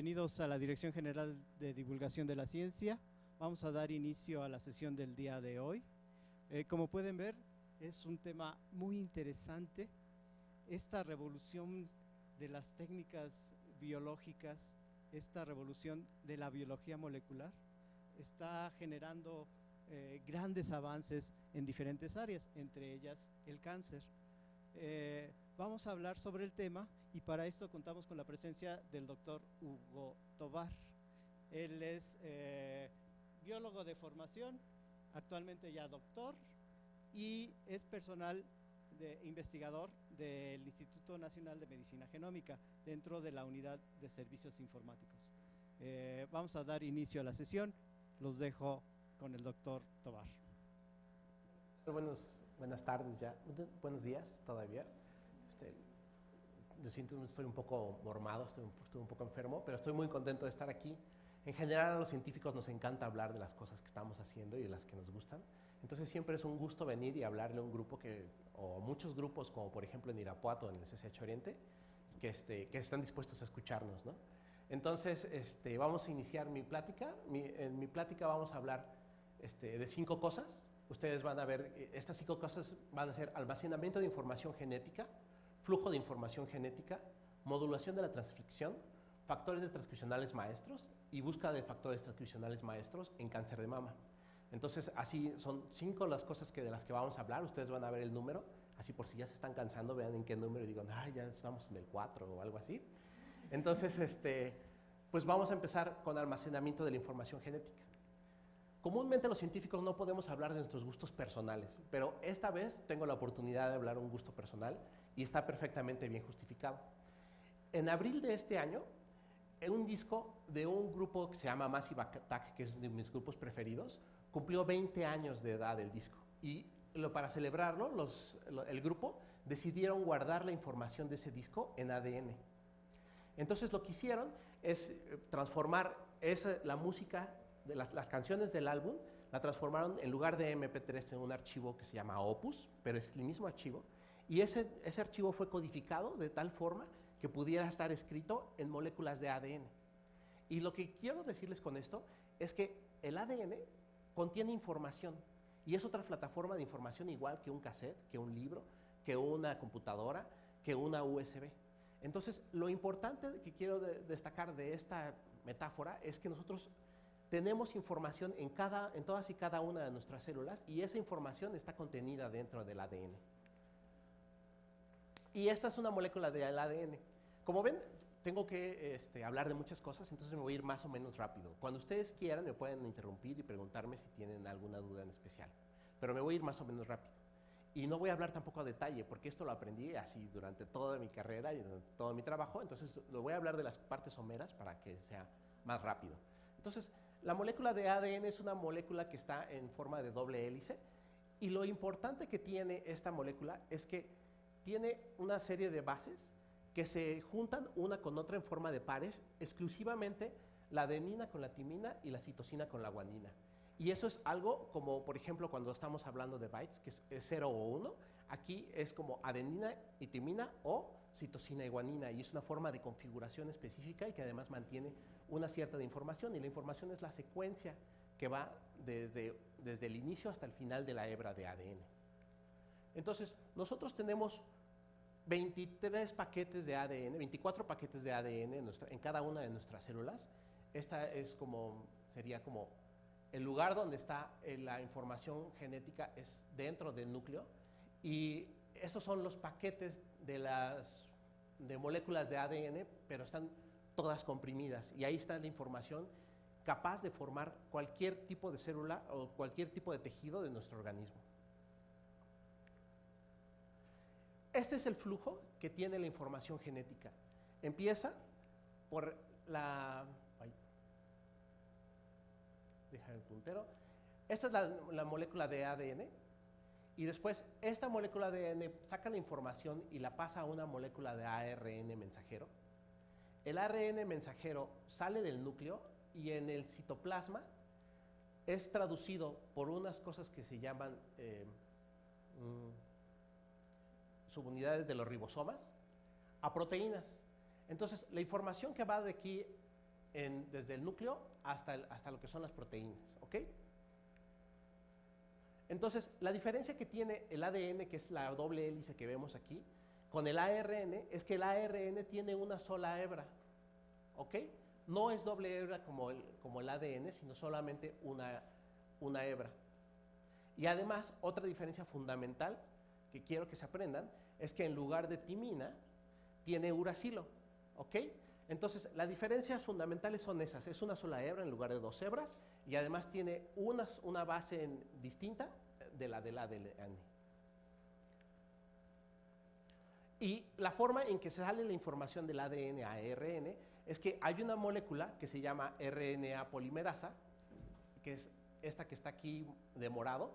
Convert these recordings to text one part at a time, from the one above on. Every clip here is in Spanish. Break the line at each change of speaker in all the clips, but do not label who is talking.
Bienvenidos a la Dirección General de Divulgación de la Ciencia. Vamos a dar inicio a la sesión del día de hoy. Como pueden ver, es un tema muy interesante. Esta revolución de las técnicas biológicas, esta revolución de la biología molecular, está generando grandes avances en diferentes áreas, entre ellas el cáncer. Vamos a hablar sobre el tema y para esto contamos con la presencia del doctor Hugo Tovar. Él es biólogo de formación, actualmente ya doctor, y es personal investigador del Instituto Nacional de Medicina Genómica dentro de la Unidad de Servicios Informáticos. Vamos a dar inicio a la sesión. Los dejo con el doctor Tovar.
Buenas tardes ya, buenos días todavía. Lo siento, estoy un poco mormado, estoy un poco enfermo, pero estoy muy contento de estar aquí. En general a los científicos nos encanta hablar de las cosas que estamos haciendo y de las que nos gustan. Entonces siempre es un gusto venir y hablarle a un grupo o muchos grupos, como por ejemplo en Irapuato, en el CCH Oriente, que están dispuestos a escucharnos, ¿no? Entonces vamos a iniciar mi plática. En mi plática vamos a hablar de 5 cosas. Ustedes van a ver, estas 5 cosas van a ser almacenamiento de información genética, flujo de información genética, modulación de la transcripción, factores transcripcionales maestros y búsqueda de factores transcripcionales maestros en cáncer de mama. Entonces, así son 5 las cosas de las que vamos a hablar. Ustedes van a ver el número, así por si ya se están cansando, vean en qué número y digan, ya estamos en el 4 o algo así. Entonces, pues vamos a empezar con almacenamiento de la información genética. Comúnmente los científicos no podemos hablar de nuestros gustos personales, pero esta vez tengo la oportunidad de hablar de un gusto personal y está perfectamente bien justificado. En abril de este año, en un disco de un grupo que se llama Massive Attack, que es uno de mis grupos preferidos, cumplió 20 años de edad el disco. Y para celebrarlo, el grupo decidieron guardar la información de ese disco en ADN. Entonces lo que hicieron es transformar la música de las canciones del álbum, la transformaron en lugar de MP3 en un archivo que se llama Opus, pero es el mismo archivo, y ese archivo fue codificado de tal forma que pudiera estar escrito en moléculas de ADN. Y lo que quiero decirles con esto es que el ADN contiene información, y es otra plataforma de información igual que un cassette, que un libro, que una computadora, que una USB. Entonces, lo importante que quiero destacar de esta metáfora es que nosotros tenemos información en todas y cada una de nuestras células y esa información está contenida dentro del ADN. Y esta es una molécula del ADN. Como ven, tengo que hablar de muchas cosas, entonces me voy a ir más o menos rápido. Cuando ustedes quieran me pueden interrumpir y preguntarme si tienen alguna duda en especial, pero me voy a ir más o menos rápido. Y no voy a hablar tampoco a detalle, porque esto lo aprendí así durante toda mi carrera y durante todo mi trabajo, entonces lo voy a hablar de las partes someras para que sea más rápido. Entonces, la molécula de ADN es una molécula que está en forma de doble hélice y lo importante que tiene esta molécula es que tiene una serie de bases que se juntan una con otra en forma de pares, exclusivamente la adenina con la timina y la citosina con la guanina. Y eso es algo como, por ejemplo, cuando estamos hablando de bytes, que es 0 o 1, aquí es como adenina y timina o citosina y guanina, y es una forma de configuración específica y que además mantiene una cierta de información, y la información es la secuencia que va desde el inicio hasta el final de la hebra de ADN. Entonces, nosotros tenemos 23 paquetes de ADN, 24 paquetes de ADN en cada una de nuestras células. Esta sería como el lugar donde está la información genética, es dentro del núcleo, y esos son los paquetes de moléculas de ADN, pero están todas comprimidas, y ahí está la información capaz de formar cualquier tipo de célula o cualquier tipo de tejido de nuestro organismo. Este es el flujo que tiene la información genética. Empieza por dejar el puntero. Esta es la molécula de ADN, y después esta molécula de ADN saca la información y la pasa a una molécula de ARN mensajero. El ARN mensajero sale del núcleo y en el citoplasma es traducido por unas cosas que se llaman subunidades de los ribosomas a proteínas. Entonces, la información que va de aquí desde el núcleo hasta lo que son las proteínas, ¿ok? Entonces, la diferencia que tiene el ADN, que es la doble hélice que vemos aquí, con el ARN, es que el ARN tiene una sola hebra, ¿ok? No es doble hebra como el ADN, sino solamente una hebra. Y además, otra diferencia fundamental que quiero que se aprendan, es que en lugar de timina, tiene uracilo, ¿ok? Entonces, las diferencias fundamentales son esas, es una sola hebra en lugar de dos hebras, y además tiene una base distinta de la del ADN. Y la forma en que se sale la información del ADN a ARN es que hay una molécula que se llama RNA polimerasa, que es esta que está aquí de morado,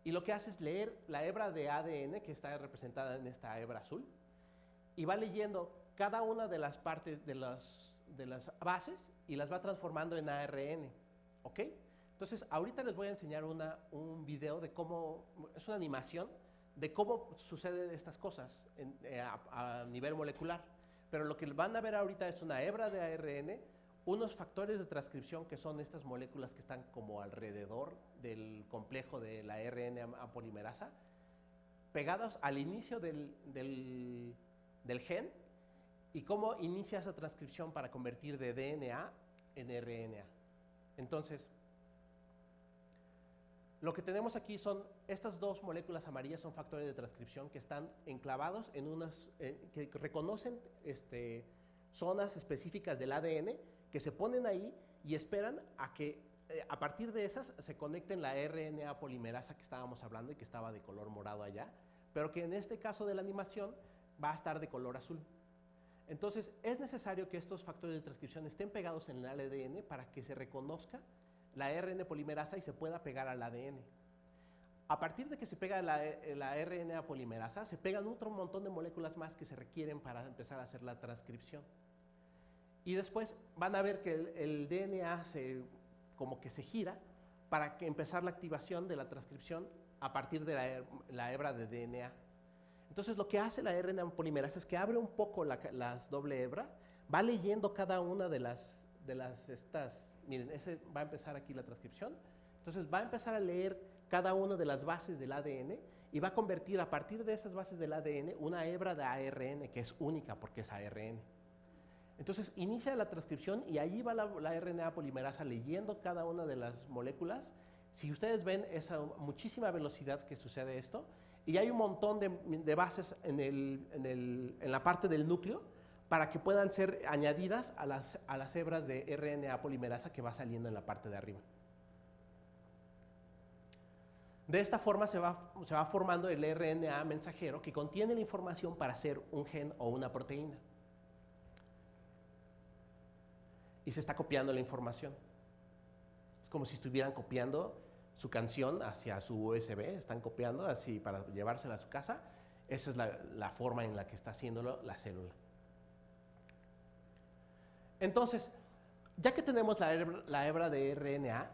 y lo que hace es leer la hebra de ADN, que está representada en esta hebra azul, y va leyendo cada una de las partes de las bases y las va transformando en ARN, ¿ok? Entonces, ahorita les voy a enseñar un video de cómo, es una animación de cómo suceden estas cosas a nivel molecular. Pero lo que van a ver ahorita es una hebra de ARN, unos factores de transcripción que son estas moléculas que están como alrededor del complejo de la RNA polimerasa, pegados al inicio del gen, y cómo inicia esa transcripción para convertir de DNA en RNA. Entonces, lo que tenemos aquí son estas dos moléculas amarillas, son factores de transcripción que están enclavados en que reconocen zonas específicas del ADN, que se ponen ahí y esperan a que a partir de esas se conecten la RNA polimerasa que estábamos hablando y que estaba de color morado allá, pero que en este caso de la animación va a estar de color azul. Entonces, es necesario que estos factores de transcripción estén pegados en el ADN para que se reconozca la RNA polimerasa y se pueda pegar al ADN. A partir de que se pega la RNA polimerasa, se pegan otro montón de moléculas más que se requieren para empezar a hacer la transcripción. Y después van a ver que el DNA como que se gira para empezar la activación de la transcripción a partir de la hebra de DNA. Entonces, lo que hace la RNA polimerasa es que abre un poco las doble hebra, va leyendo cada una de las miren, va a empezar aquí la transcripción. Entonces, va a empezar a leer cada una de las bases del ADN y va a convertir a partir de esas bases del ADN una hebra de ARN que es única porque es ARN. Entonces, inicia la transcripción y allí va la RNA polimerasa leyendo cada una de las moléculas. Si ustedes ven esa muchísima velocidad que sucede esto, y hay un montón de bases en la parte del núcleo para que puedan ser añadidas a las hebras de RNA polimerasa que va saliendo en la parte de arriba. De esta forma se va formando el RNA mensajero que contiene la información para hacer un gen o una proteína. Y se está copiando la información. Es como si estuvieran copiando su canción hacia su USB, están copiando así para llevársela a su casa. Esa es la forma en la que está haciéndolo la célula. Entonces, ya que tenemos la hebra de RNA,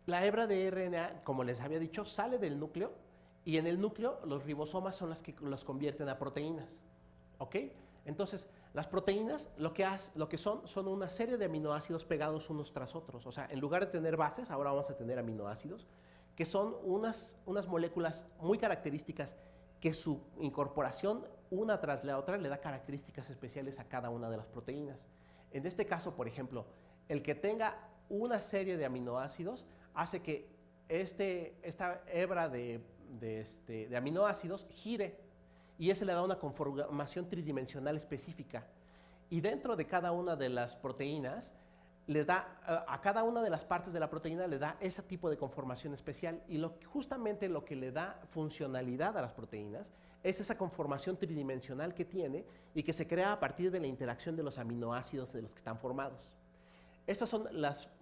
la hebra de RNA, como les había dicho, sale del núcleo y en el núcleo los ribosomas son las que los convierten a proteínas. ¿Ok? Entonces, las proteínas lo que son una serie de aminoácidos pegados unos tras otros. O sea, en lugar de tener bases, ahora vamos a tener aminoácidos, que son unas moléculas muy características que su incorporación una tras la otra le da características especiales a cada una de las proteínas. En este caso, por ejemplo, el que tenga una serie de aminoácidos hace que esta hebra de aminoácidos gire y ese le da una conformación tridimensional específica. Y dentro de cada una de las proteínas, a cada una de las partes de la proteína le da ese tipo de conformación especial y justamente lo que le da funcionalidad a las proteínas es esa conformación tridimensional que tiene y que se crea a partir de la interacción de los aminoácidos de los que están formados. Estos son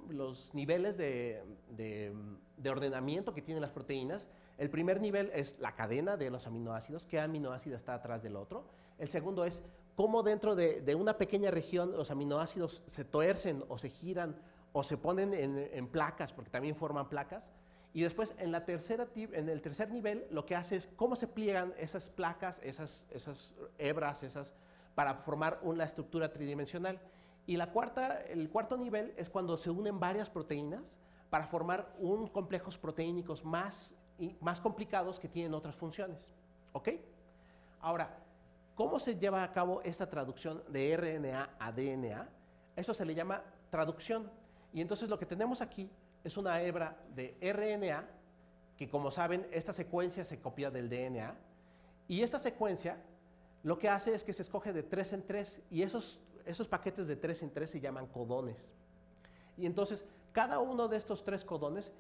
los niveles de ordenamiento que tienen las proteínas. El primer nivel es la cadena de los aminoácidos, qué aminoácido está atrás del otro. El segundo es cómo dentro de una pequeña región los aminoácidos se tuercen o se giran o se ponen en placas, porque también forman placas. Y después en el tercer nivel lo que hace es cómo se pliegan esas placas, esas hebras, para formar una estructura tridimensional. Y el cuarto nivel es cuando se unen varias proteínas para formar un complejos proteínicos más complicados que tienen otras funciones. ¿Ok? Ahora, ¿cómo se lleva a cabo esta traducción de RNA a DNA? Eso se le llama traducción. Y entonces lo que tenemos aquí es una hebra de RNA, que como saben, esta secuencia se copia del DNA. Y esta secuencia lo que hace es que se escoge de 3 en 3 y esos paquetes de 3 en 3 se llaman codones. Y entonces, cada uno de estos 3 codones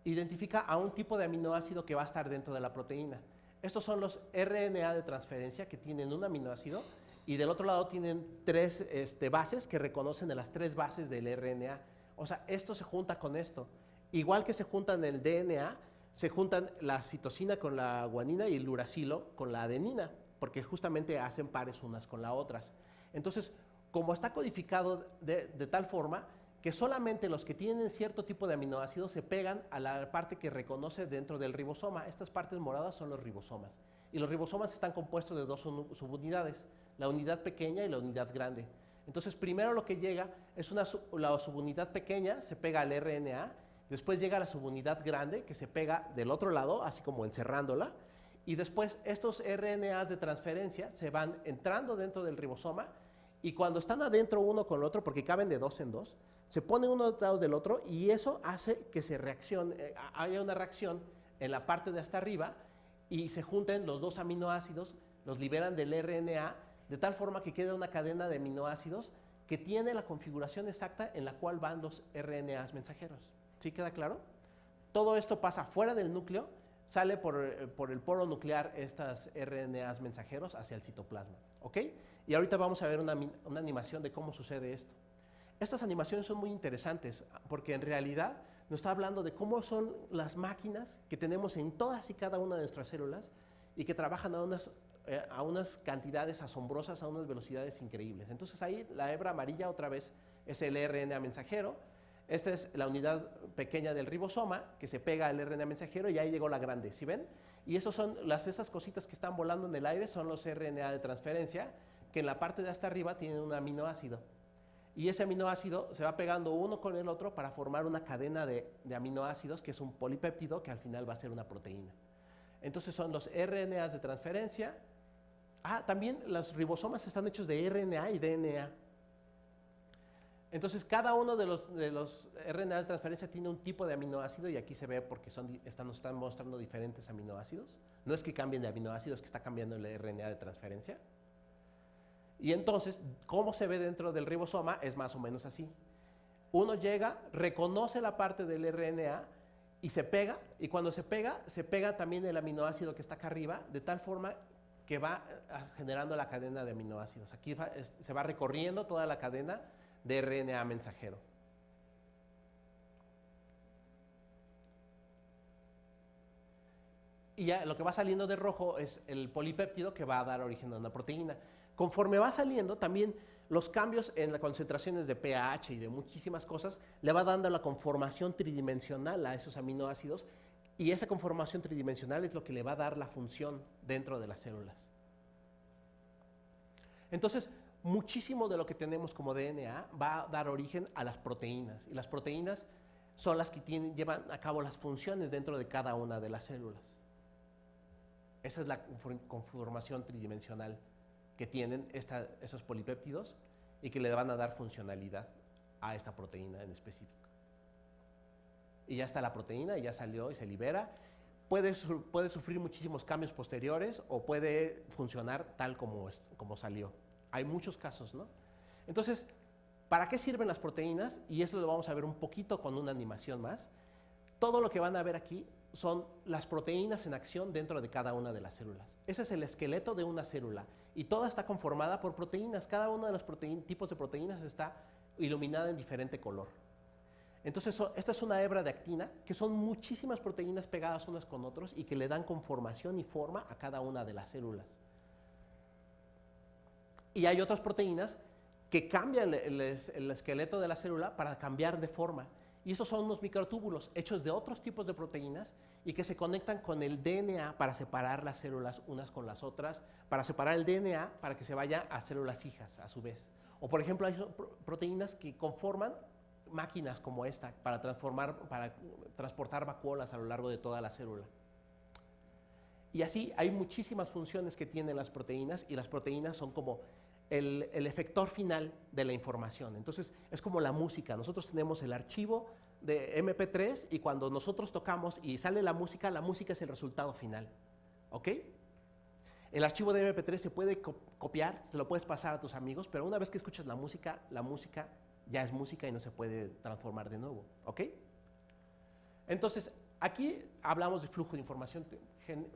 identifica a un tipo de aminoácido que va a estar dentro de la proteína. Estos son los RNA de transferencia que tienen un aminoácido y del otro lado tienen 3 bases que reconocen a las 3 bases del RNA. O sea, esto se junta con esto. Igual que se juntan el DNA, se juntan la citosina con la guanina y el uracilo con la adenina, porque justamente hacen pares unas con las otras. Entonces, como está codificado de tal forma que solamente los que tienen cierto tipo de aminoácidos se pegan a la parte que reconoce dentro del ribosoma. Estas partes moradas son los ribosomas. Y los ribosomas están compuestos de 2 subunidades, la unidad pequeña y la unidad grande. Entonces, primero lo que llega es la subunidad pequeña, se pega al RNA, después llega la subunidad grande, que se pega del otro lado, así como encerrándola, y después estos RNAs de transferencia se van entrando dentro del ribosoma, y cuando están adentro uno con el otro, porque caben de 2 en 2, se ponen uno detrás del otro, y eso hace que haya una reacción en la parte de hasta arriba, y se junten los 2 aminoácidos, los liberan del RNA, de tal forma que queda una cadena de aminoácidos que tiene la configuración exacta en la cual van los RNAs mensajeros. ¿Sí queda claro? Todo esto pasa fuera del núcleo, sale por el poro nuclear estas RNAs mensajeros hacia el citoplasma. ¿Ok? Y ahorita vamos a ver una animación de cómo sucede esto. Estas animaciones son muy interesantes porque en realidad nos está hablando de cómo son las máquinas que tenemos en todas y cada una de nuestras células y que trabajan a unas cantidades asombrosas, a unas velocidades increíbles. Entonces ahí la hebra amarilla otra vez es el RNA mensajero. Esta es la unidad pequeña del ribosoma que se pega al RNA mensajero y ahí llegó la grande, ¿sí ven? Y esas cositas que están volando en el aire son los RNA de transferencia que en la parte de hasta arriba tienen un aminoácido. Y ese aminoácido se va pegando uno con el otro para formar una cadena de aminoácidos que es un polipéptido que al final va a ser una proteína. Entonces son los RNAs de transferencia. También los ribosomas están hechos de RNA y DNA. Entonces cada uno de los RNA de transferencia tiene un tipo de aminoácido y aquí se ve porque nos están mostrando diferentes aminoácidos. No es que cambien de aminoácido, es que está cambiando el RNA de transferencia. Y entonces, ¿cómo se ve dentro del ribosoma? Es más o menos así. Uno llega, reconoce la parte del RNA y se pega, y cuando se pega también el aminoácido que está acá arriba, de tal forma que va generando la cadena de aminoácidos. Aquí se va recorriendo toda la cadena de RNA mensajero. Y ya lo que va saliendo de rojo es el polipéptido que va a dar origen a una proteína. Conforme va saliendo, también los cambios en las concentraciones de pH y de muchísimas cosas le va dando la conformación tridimensional a esos aminoácidos y esa conformación tridimensional es lo que le va a dar la función dentro de las células. Entonces, muchísimo de lo que tenemos como DNA va a dar origen a las proteínas y las proteínas son las que llevan a cabo las funciones dentro de cada una de las células. Esa es la conformación tridimensional que tienen esos polipéptidos y que le van a dar funcionalidad a esta proteína en específico. Y ya está la proteína, ya salió y se libera. Puede sufrir muchísimos cambios posteriores o puede funcionar tal como salió. Hay muchos casos, ¿no? Entonces, ¿para qué sirven las proteínas? Y esto lo vamos a ver un poquito con una animación más. Todo lo que van a ver aquí son las proteínas en acción dentro de cada una de las células. Ese es el esqueleto de una célula y toda está conformada por proteínas. Cada uno de los tipos de proteínas está iluminada en diferente color. Entonces, esta es una hebra de actina, que son muchísimas proteínas pegadas unas con otras y que le dan conformación y forma a cada una de las células. Y hay otras proteínas que cambian el esqueleto de la célula para cambiar de forma. Y esos son unos microtúbulos hechos de otros tipos de proteínas y que se conectan con el DNA para separar las células unas con las otras, para separar el DNA para que se vaya a células hijas a su vez. O por ejemplo, hay proteínas que conforman máquinas como esta para transportar vacuolas a lo largo de toda la célula. Y así hay muchísimas funciones que tienen las proteínas, y las proteínas son como el efector final de la información. Entonces, es como la música. Nosotros tenemos el archivo de MP3 y cuando nosotros tocamos y sale la música es el resultado final. ¿Ok? El archivo de MP3 se puede copiar, se lo puedes pasar a tus amigos, pero una vez que escuchas la música ya es música y no se puede transformar de nuevo. ¿Ok? Entonces, aquí hablamos de flujo de información,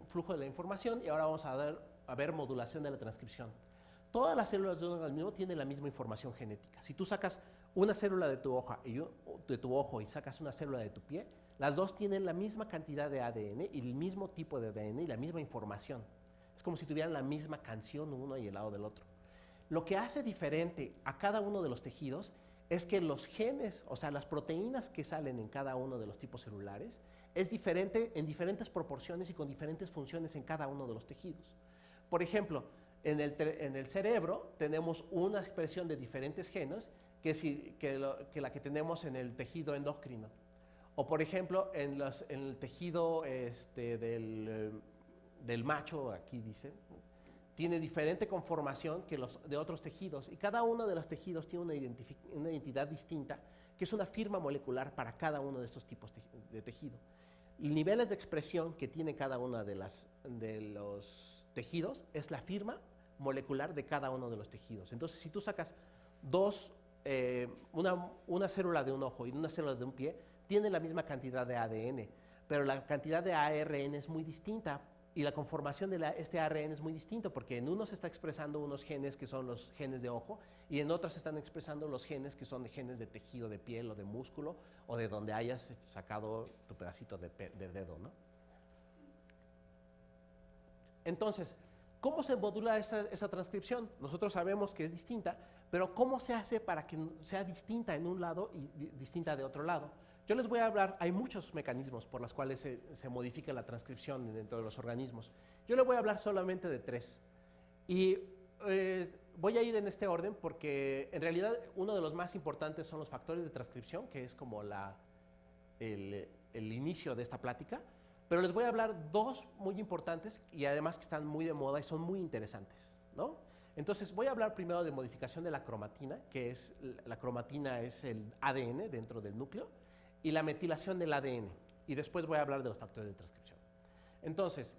flujo de la información, y ahora vamos a ver modulación de la transcripción. Todas las células de un organismo tienen la misma información genética. Si tú sacas una célula de tu ojo y sacas una célula de tu pie, las dos tienen la misma cantidad de ADN y el mismo tipo de ADN y la misma información. Es como si tuvieran la misma canción uno y el lado del otro. Lo que hace diferente a cada uno de los tejidos es que los genes, o sea, las proteínas que salen en cada uno de los tipos celulares, es diferente en diferentes proporciones y con diferentes funciones en cada uno de los tejidos. Por ejemplo, en el cerebro tenemos una expresión de diferentes genes que la que tenemos en el tejido endocrino. O por ejemplo, en el tejido del macho, aquí dice, tiene diferente conformación que los de otros tejidos, y cada uno de los tejidos tiene una identidad distinta, que es una firma molecular para cada uno de estos tipos de tejido. Niveles de expresión que tiene cada uno de los tejidos es la firma molecular de cada uno de los tejidos. Entonces, si tú sacas una célula de un ojo y una célula de un pie, tienen la misma cantidad de ADN, pero la cantidad de ARN es muy distinta, y la conformación de este ARN es muy distinto, porque en unos se está expresando unos genes que son los genes de ojo, y en otros se están expresando los genes que son genes de tejido de piel o de músculo, o de donde hayas sacado tu pedacito de dedo, ¿no? Entonces, ¿cómo se modula esa transcripción? Nosotros sabemos que es distinta, pero ¿cómo se hace para que sea distinta en un lado y distinta de otro lado? Yo les voy a hablar, hay muchos mecanismos por los cuales se modifica la transcripción dentro de los organismos. Yo les voy a hablar solamente de 3. Y voy a ir en este orden porque en realidad uno de los más importantes son los factores de transcripción, que es como el inicio de esta plática. Pero les voy a hablar 2 muy importantes y además que están muy de moda y son muy interesantes, ¿no? Entonces voy a hablar primero de modificación de la cromatina, que es la cromatina es el ADN dentro del núcleo, y la metilación del ADN, y después voy a hablar de los factores de transcripción. Entonces,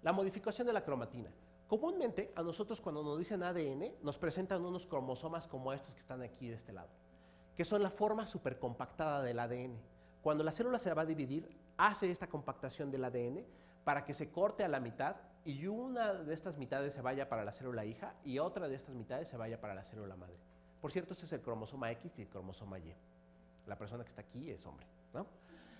la modificación de la cromatina. Comúnmente, a nosotros cuando nos dicen ADN, nos presentan unos cromosomas como estos que están aquí de este lado, que son la forma supercompactada del ADN. Cuando la célula se va a dividir, hace esta compactación del ADN para que se corte a la mitad y una de estas mitades se vaya para la célula hija y otra de estas mitades se vaya para la célula madre. Por cierto, este es el cromosoma X y el cromosoma Y. La persona que está aquí es hombre, ¿no?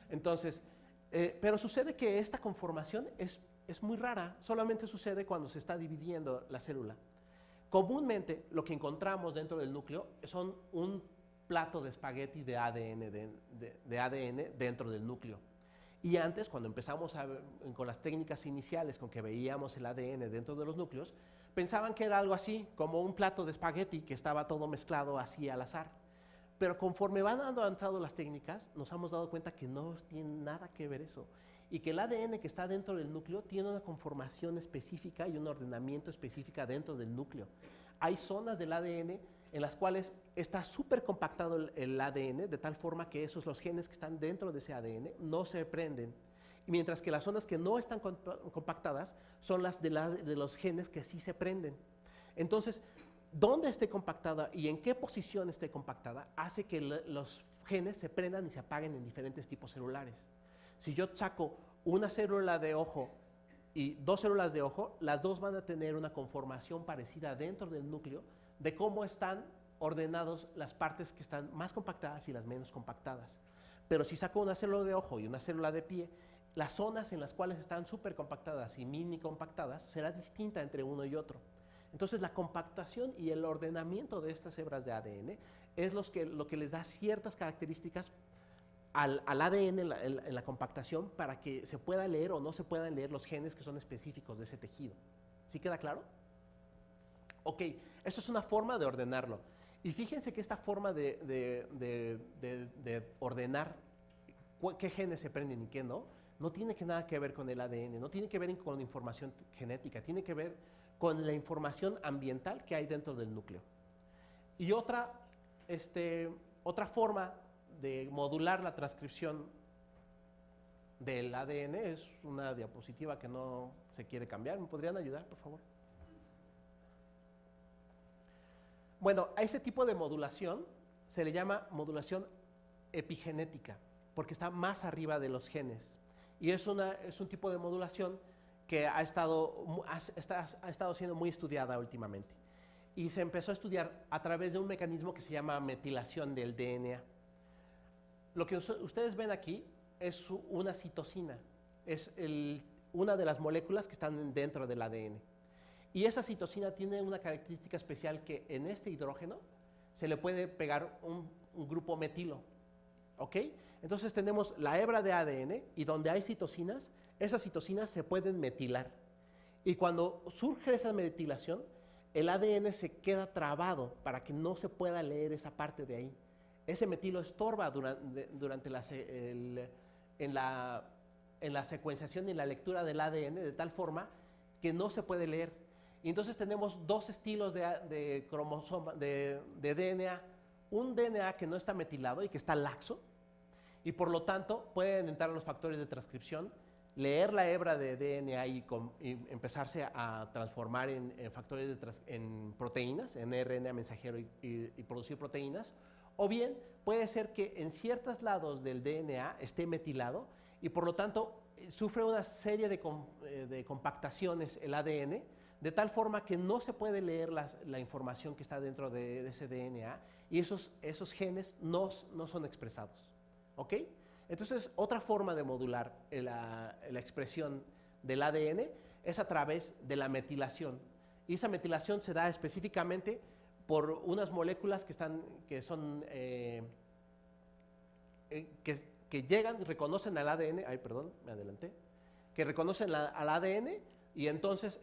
Entonces, pero sucede que esta conformación es muy rara, solamente sucede cuando se está dividiendo la célula. Comúnmente lo que encontramos dentro del núcleo son un plato de espagueti de ADN dentro del núcleo. Y antes, cuando empezamos con las técnicas iniciales con que veíamos el ADN dentro de los núcleos, pensaban que era algo así, como un plato de espagueti que estaba todo mezclado así al azar. Pero conforme van avanzando las técnicas, nos hemos dado cuenta que no tiene nada que ver eso. Y que el ADN que está dentro del núcleo tiene una conformación específica y un ordenamiento específico dentro del núcleo. Hay zonas del ADN en las cuales está súper compactado el ADN, de tal forma que los genes que están dentro de ese ADN no se prenden. Mientras que las zonas que no están compactadas son las de los genes que sí se prenden. Entonces, dónde esté compactada y en qué posición esté compactada hace que los genes se prendan y se apaguen en diferentes tipos celulares. Si yo saco una célula de ojo y 2 células de ojo, las dos van a tener una conformación parecida dentro del núcleo de cómo están ordenados las partes que están más compactadas y las menos compactadas. Pero si saco una célula de ojo y una célula de pie, las zonas en las cuales están súper compactadas y mini compactadas será distinta entre uno y otro. Entonces, la compactación y el ordenamiento de estas hebras de ADN es lo que les da ciertas características al ADN en la compactación para que se pueda leer o no se puedan leer los genes que son específicos de ese tejido. ¿Sí queda claro? Ok, eso es una forma de ordenarlo. Y fíjense que esta forma de ordenar qué genes se prenden y qué no, no tiene nada que ver con el ADN, no tiene que ver con información genética, tiene que ver con la información ambiental que hay dentro del núcleo. Y otra forma de modular la transcripción del ADN es una diapositiva que no se quiere cambiar. ¿Me podrían ayudar, por favor? Bueno, a ese tipo de modulación se le llama modulación epigenética, porque está más arriba de los genes. Y es un tipo de modulación que ha estado siendo muy estudiada últimamente. Y se empezó a estudiar a través de un mecanismo que se llama metilación del DNA. Lo que ustedes ven aquí es una citosina, es una de las moléculas que están dentro del ADN. Y esa citosina tiene una característica especial, que en este hidrógeno se le puede pegar un grupo metilo, ¿ok? Entonces tenemos la hebra de ADN, y donde hay citosinas, esas citosinas se pueden metilar. Y cuando surge esa metilación, el ADN se queda trabado para que no se pueda leer esa parte de ahí. Ese metilo estorba durante en la secuenciación y la lectura del ADN, de tal forma que no se puede leer. Y entonces tenemos dos estilos de cromosoma, de DNA. Un DNA que no está metilado y que está laxo, y por lo tanto pueden entrar los factores de transcripción, leer la hebra de DNA y empezarse a transformar en factores en proteínas, en RNA mensajero, y producir proteínas. O bien puede ser que en ciertos lados del DNA esté metilado y por lo tanto sufre una serie de compactaciones el ADN, de tal forma que no se puede leer la información que está dentro de ese DNA, y esos genes no son expresados. ¿Ok? Entonces, otra forma de modular la expresión del ADN es a través de la metilación. Y esa metilación se da específicamente por unas moléculas que llegan y reconocen al ADN. Ay, perdón, me adelanté. Que reconocen al ADN, y entonces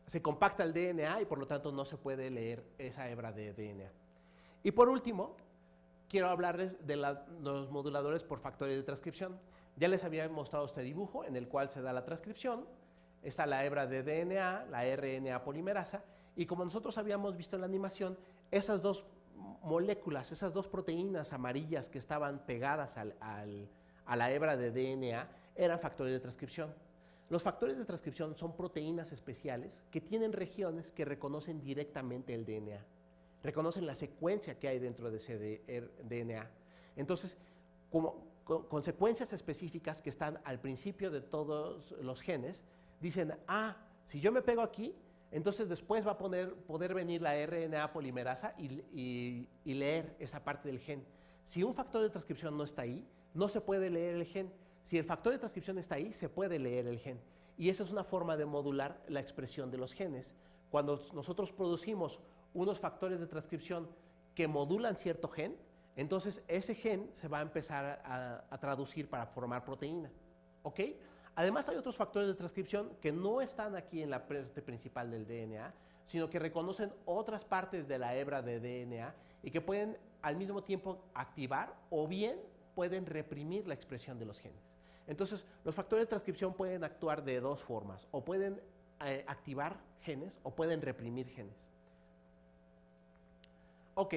se compacta el DNA y por lo tanto no se puede leer esa hebra de DNA. Y por último, quiero hablarles de los moduladores por factores de transcripción. Ya les había mostrado este dibujo en el cual se da la transcripción. Está la hebra de DNA, la RNA polimerasa, y como nosotros habíamos visto en la animación, esas dos moléculas, esas dos proteínas amarillas que estaban pegadas a la hebra de DNA eran factores de transcripción. Los factores de transcripción son proteínas especiales que tienen regiones que reconocen directamente el DNA, reconocen la secuencia que hay dentro de ese DNA. Entonces, con secuencias específicas que están al principio de todos los genes, dicen, si yo me pego aquí, entonces después va a poder venir la RNA polimerasa y leer esa parte del gen. Si un factor de transcripción no está ahí, no se puede leer el gen. Si el factor de transcripción está ahí, se puede leer el gen. Y esa es una forma de modular la expresión de los genes. Cuando nosotros producimos unos factores de transcripción que modulan cierto gen, entonces ese gen se va a empezar a traducir para formar proteína. ¿Ok? Además, hay otros factores de transcripción que no están aquí en la parte principal del DNA, sino que reconocen otras partes de la hebra de DNA y que pueden al mismo tiempo activar o bien pueden reprimir la expresión de los genes. Entonces, los factores de transcripción pueden actuar de dos formas, o pueden activar genes o pueden reprimir genes. Ok.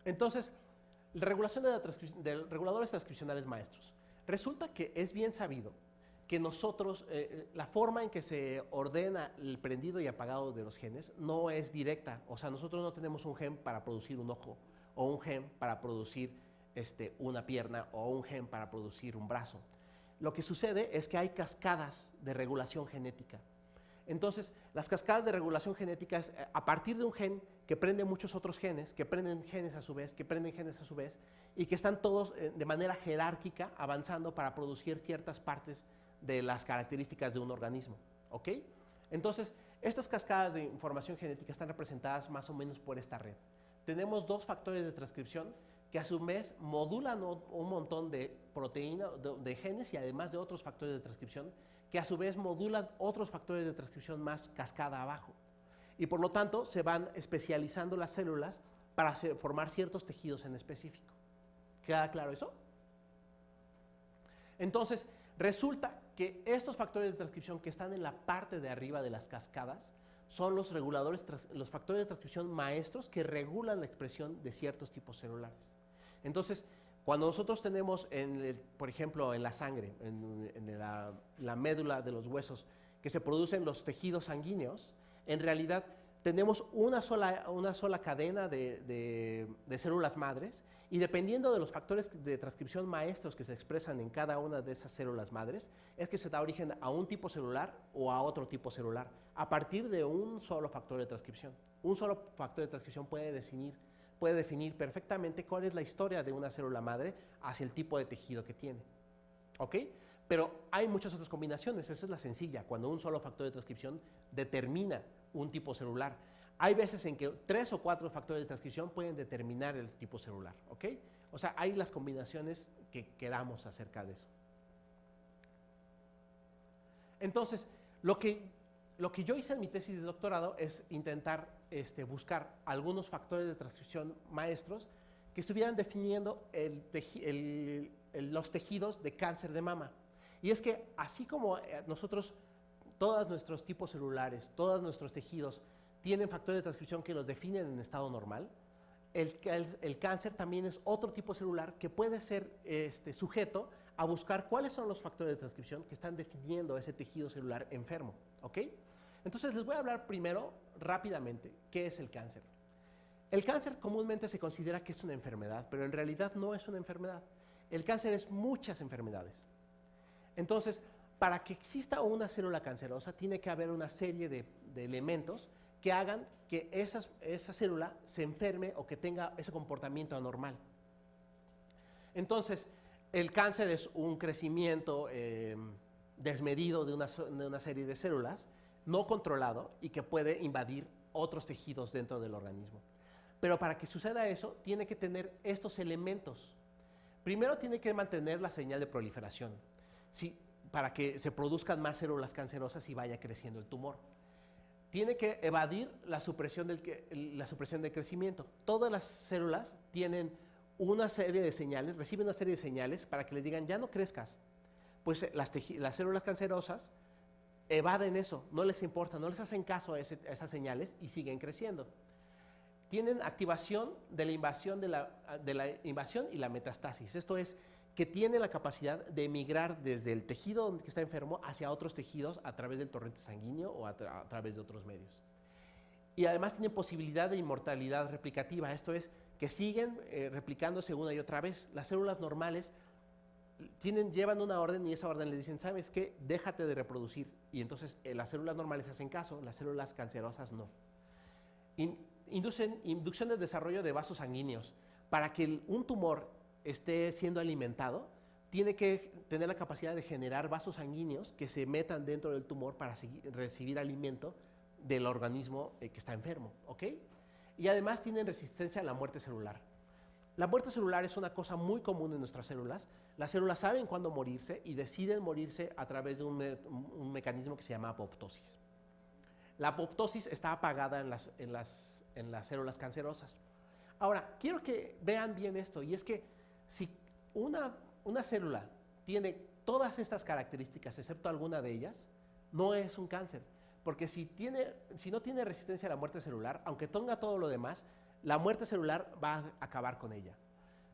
Entonces, la regulación de reguladores transcripcionales maestros. Resulta que es bien sabido que nosotros, la forma en que se ordena el prendido y apagado de los genes no es directa. O sea, nosotros no tenemos un gen para producir un ojo, o un gen para producir una pierna, o un gen para producir un brazo. Lo que sucede es que hay cascadas de regulación genética. Entonces, las cascadas de regulación genética es a partir de un gen que prende muchos otros genes, que prenden genes a su vez, que prenden genes a su vez, y que están todos de manera jerárquica avanzando para producir ciertas partes de las características de un organismo. ¿Ok? Entonces, estas cascadas de información genética están representadas más o menos por esta red. Tenemos dos factores de transcripción que a su vez modulan un montón de proteínas, de genes, y además de otros factores de transcripción que a su vez modulan otros factores de transcripción más cascada abajo. y por lo tanto se van especializando las células para formar ciertos tejidos en específico. ¿Queda claro eso? Entonces, resulta que estos factores de transcripción que están en la parte de arriba de las cascadas son los reguladores, los factores de transcripción maestros que regulan la expresión de ciertos tipos celulares. Entonces, cuando nosotros tenemos, por ejemplo, en la sangre, en la médula de los huesos, que se producen los tejidos sanguíneos, en realidad tenemos una sola cadena de células madres, y dependiendo de los factores de transcripción maestros que se expresan en cada una de esas células madres, es que se da origen a un tipo celular o a otro tipo celular, a partir de un solo factor de transcripción. Un solo factor de transcripción puede definir perfectamente cuál es la historia de una célula madre hacia el tipo de tejido que tiene. ¿Ok? Pero hay muchas otras combinaciones, esa es la sencilla, cuando un solo factor de transcripción determina un tipo celular. Hay veces en que 3 o 4 factores de transcripción pueden determinar el tipo celular, ¿ok? O sea, hay las combinaciones que queramos acerca de eso. Entonces, lo que yo hice en mi tesis de doctorado es intentar buscar algunos factores de transcripción maestros que estuvieran definiendo los tejidos de cáncer de mama. Y es que así como nosotros, todos nuestros tipos celulares, todos nuestros tejidos tienen factores de transcripción que los definen en estado normal, el cáncer también es otro tipo celular que puede ser sujeto a buscar cuáles son los factores de transcripción que están definiendo ese tejido celular enfermo, ¿ok? Entonces les voy a hablar primero, rápidamente, ¿qué es el cáncer? El cáncer comúnmente se considera que es una enfermedad, pero en realidad no es una enfermedad. El cáncer es muchas enfermedades. Entonces, para que exista una célula cancerosa, tiene que haber una serie de elementos que hagan que esa célula se enferme o que tenga ese comportamiento anormal. Entonces, el cáncer es un crecimiento desmedido de una serie de células, no controlado y que puede invadir otros tejidos dentro del organismo. Pero para que suceda eso, tiene que tener estos elementos. Primero tiene que mantener la señal de proliferación, para que se produzcan más células cancerosas y vaya creciendo el tumor. Tiene que evadir la supresión del crecimiento. Todas las células tienen una serie de señales, reciben una serie de señales para que les digan, ya no crezcas. Pues las células cancerosas evaden eso, no les importa, no les hacen caso a esas señales y siguen creciendo. Tienen activación de la invasión y la metastasis. Esto es, que tiene la capacidad de migrar desde el tejido que está enfermo hacia otros tejidos a través del torrente sanguíneo o a través de otros medios. Y además tienen posibilidad de inmortalidad replicativa, esto es, que siguen replicándose una y otra vez. Las células normales llevan una orden y esa orden le dicen, ¿sabes qué? Déjate de reproducir. Y entonces las células normales hacen caso, las células cancerosas no. Inducción de desarrollo de vasos sanguíneos. Para que un tumor esté siendo alimentado, tiene que tener la capacidad de generar vasos sanguíneos que se metan dentro del tumor para recibir alimento del organismo que está enfermo, ¿ok? Y además tienen resistencia a la muerte celular. La muerte celular es una cosa muy común en nuestras células. Las células saben cuándo morirse y deciden morirse a través de un mecanismo que se llama apoptosis. La apoptosis está apagada en las células cancerosas. Ahora, quiero que vean bien esto, y es que si una célula tiene todas estas características, excepto alguna de ellas, no es un cáncer. Porque si no tiene resistencia a la muerte celular, aunque tenga todo lo demás, la muerte celular va a acabar con ella.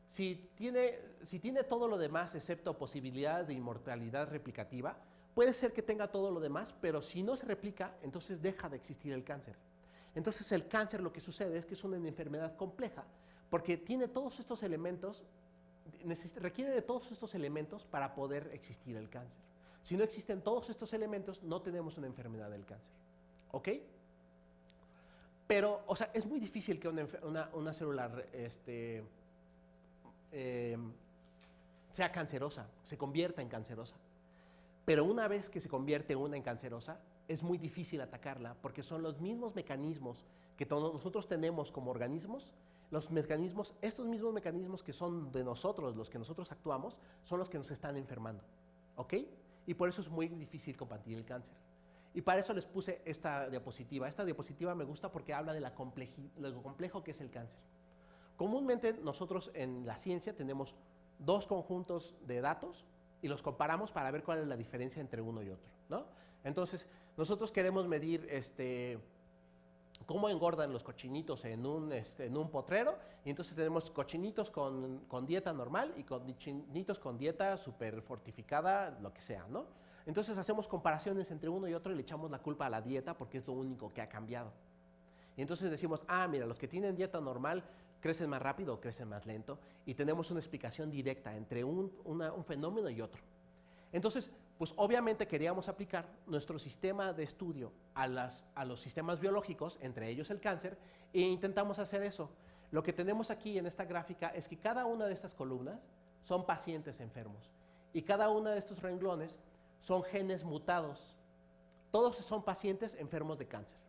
Si tiene todo lo demás, excepto posibilidades de inmortalidad replicativa, puede ser que tenga todo lo demás, pero si no se replica, entonces deja de existir el cáncer. Entonces el cáncer, lo que sucede es que es una enfermedad compleja, porque tiene todos estos elementos, requiere de todos estos elementos para poder existir el cáncer. Si no existen todos estos elementos, no tenemos una enfermedad del cáncer. ¿Ok? Pero, o sea, es muy difícil que una célula sea cancerosa, se convierta en cancerosa. Pero una vez que se convierte una en cancerosa, es muy difícil atacarla porque son los mismos mecanismos que nosotros tenemos como organismos. Estos mismos mecanismos que son de nosotros, los que nosotros actuamos, son los que nos están enfermando, ¿ok? Y por eso es muy difícil combatir el cáncer. Y para eso les puse esta diapositiva. Esta diapositiva me gusta porque habla de lo complejo que es el cáncer. Comúnmente nosotros en la ciencia tenemos dos conjuntos de datos y los comparamos para ver cuál es la diferencia entre uno y otro, ¿no? Entonces, nosotros queremos medir cómo engordan los cochinitos en un potrero, y entonces tenemos cochinitos con dieta normal y cochinitos con dieta súper fortificada, lo que sea, ¿no? Entonces hacemos comparaciones entre uno y otro y le echamos la culpa a la dieta porque es lo único que ha cambiado. Y entonces decimos, mira, los que tienen dieta normal crecen más rápido o crecen más lento, y tenemos una explicación directa entre un fenómeno y otro. Entonces, pues obviamente queríamos aplicar nuestro sistema de estudio a los sistemas biológicos, entre ellos el cáncer, e intentamos hacer eso. Lo que tenemos aquí en esta gráfica es que cada una de estas columnas son pacientes enfermos, y cada uno de estos renglones son genes mutados. Todos son pacientes enfermos de cáncer.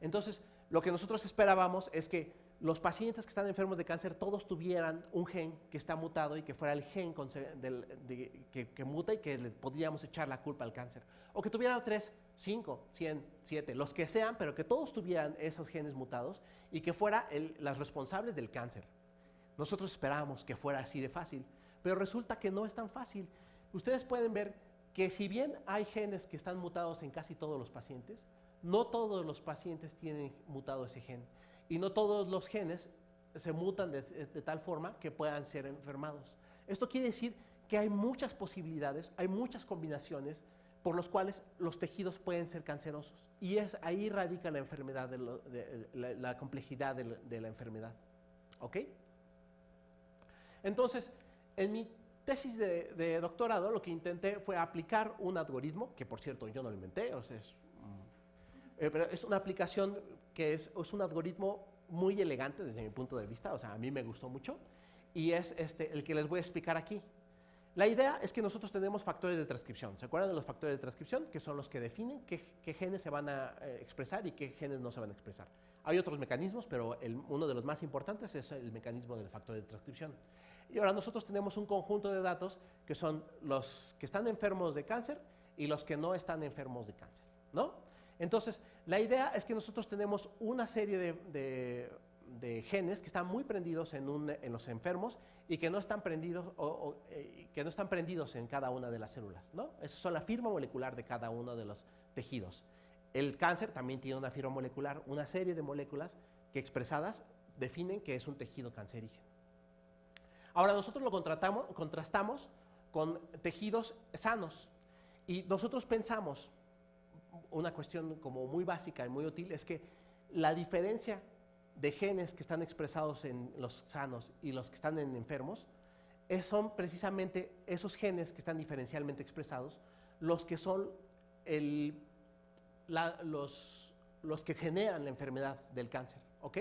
Entonces, lo que nosotros esperábamos es que los pacientes que están enfermos de cáncer todos tuvieran un gen que está mutado y que fuera el gen que muta y que le podríamos echar la culpa al cáncer. O que tuvieran 3, 5, 100, 7, los que sean, pero que todos tuvieran esos genes mutados y que fueran las responsables del cáncer. Nosotros esperábamos que fuera así de fácil, pero resulta que no es tan fácil. Ustedes pueden ver que si bien hay genes que están mutados en casi todos los pacientes, no todos los pacientes tienen mutado ese gen. Y no todos los genes se mutan de tal forma que puedan ser enfermados. Esto quiere decir que hay muchas posibilidades, hay muchas combinaciones por las cuales los tejidos pueden ser cancerosos. Y ahí radica la enfermedad, la complejidad de la enfermedad. ¿Ok? Entonces, en mi tesis de doctorado lo que intenté fue aplicar un algoritmo, que por cierto yo no lo inventé, o sea, pero es una aplicación que es un algoritmo muy elegante desde mi punto de vista, o sea, a mí me gustó mucho, y es el que les voy a explicar aquí. La idea es que nosotros tenemos factores de transcripción. ¿Se acuerdan de los factores de transcripción? Que son los que definen qué genes se van a expresar y qué genes no se van a expresar. Hay otros mecanismos, pero uno de los más importantes es el mecanismo del factor de transcripción. Y ahora nosotros tenemos un conjunto de datos que son los que están enfermos de cáncer y los que no están enfermos de cáncer, ¿no? Entonces, la idea es que nosotros tenemos una serie de genes que están muy prendidos en los enfermos y que no están prendidos que no están prendidos en cada una de las células, ¿no? Esa son la firma molecular de cada uno de los tejidos. El cáncer también tiene una firma molecular, una serie de moléculas que expresadas definen que es un tejido cancerígeno. Ahora nosotros lo contrastamos con tejidos sanos y nosotros pensamos, una cuestión como muy básica y muy útil, es que la diferencia de genes que están expresados en los sanos y los que están en enfermos son precisamente esos genes que están diferencialmente expresados los que son los que generan la enfermedad del cáncer, ¿ok?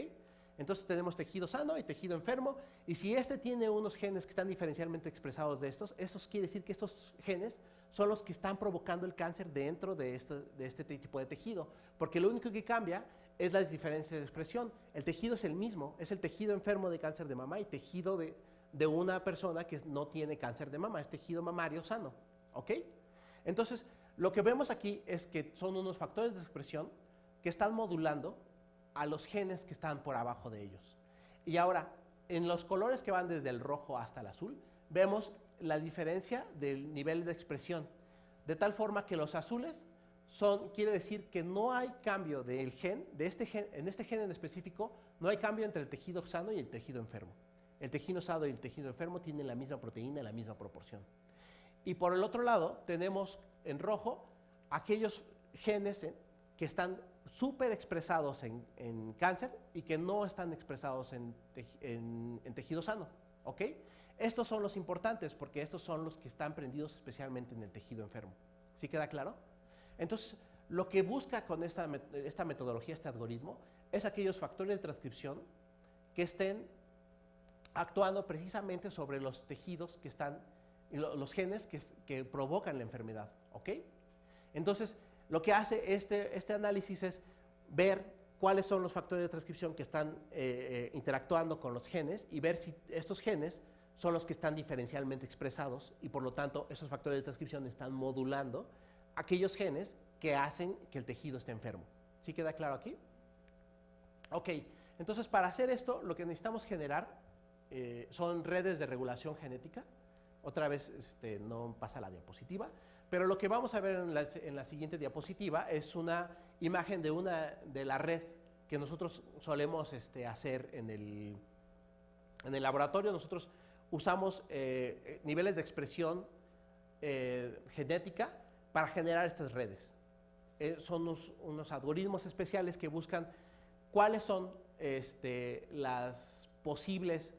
Entonces tenemos tejido sano y tejido enfermo, y si tiene unos genes que están diferencialmente expresados de estos, eso quiere decir que estos genes son los que están provocando el cáncer dentro de este tipo de tejido, porque lo único que cambia es la diferencia de expresión. El tejido es el mismo, es el tejido enfermo de cáncer de mama y tejido de una persona que no tiene cáncer de mama, es tejido mamario sano, ¿ok? Entonces, lo que vemos aquí es que son unos factores de expresión que están modulando a los genes que están por abajo de ellos. Y ahora, en los colores que van desde el rojo hasta el azul, vemos la diferencia del nivel de expresión, de tal forma que los azules quiere decir que no hay cambio del gen, en este gen en específico, no hay cambio entre el tejido sano y el tejido enfermo. El tejido sano y el tejido enfermo tienen la misma proteína, la misma proporción. Y por el otro lado, tenemos en rojo aquellos genes que están súper expresados en cáncer y que no están expresados en tejido sano, ¿ok? Estos son los importantes porque estos son los que están prendidos especialmente en el tejido enfermo. ¿Sí queda claro? Entonces, lo que busca con esta metodología, este algoritmo, es aquellos factores de transcripción que estén actuando precisamente sobre los tejidos que están, los genes que provocan la enfermedad, ¿ok? Entonces, lo que hace este análisis es ver cuáles son los factores de transcripción que están interactuando con los genes y ver si estos genes son los que están diferencialmente expresados y por lo tanto esos factores de transcripción están modulando aquellos genes que hacen que el tejido esté enfermo. ¿Sí queda claro aquí? Ok, entonces para hacer esto lo que necesitamos generar son redes de regulación genética. Otra vez no pasa la diapositiva, pero lo que vamos a ver en la siguiente diapositiva es una imagen de la red que nosotros solemos hacer en el laboratorio. Nosotros usamos niveles de expresión genética para generar estas redes. Son unos algoritmos especiales que buscan cuáles son las posibles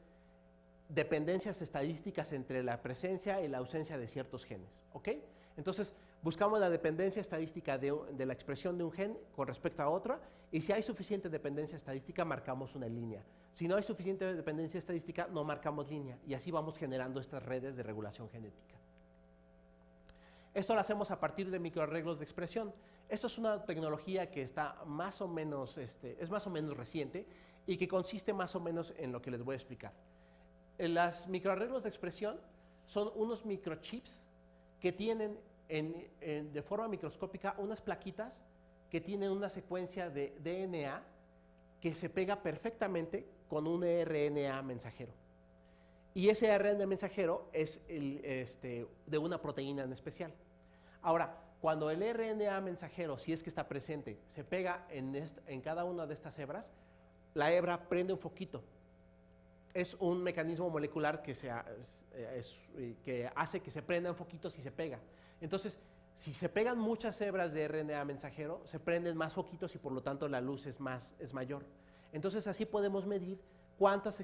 dependencias estadísticas entre la presencia y la ausencia de ciertos genes, ¿ok? Entonces, buscamos la dependencia estadística de la expresión de un gen con respecto a otra, y si hay suficiente dependencia estadística, marcamos una línea. Si no hay suficiente dependencia estadística, no marcamos línea, y así vamos generando estas redes de regulación genética. Esto lo hacemos a partir de microarreglos de expresión. Esto es una tecnología que está más o menos, es más o menos reciente y que consiste más o menos en lo que les voy a explicar. Los microarreglos de expresión son unos microchips que tienen de forma microscópica unas plaquitas que tienen una secuencia de DNA que se pega perfectamente con un RNA mensajero. Y ese RNA mensajero es de una proteína en especial. Ahora, cuando el RNA mensajero, si es que está presente, se pega en cada una de estas hebras, la hebra prende un foquito. Es un mecanismo molecular que hace que se prendan foquitos y se pega. Entonces, si se pegan muchas hebras de RNA mensajero, se prenden más foquitos y por lo tanto la luz es mayor. Entonces, así podemos medir cuál es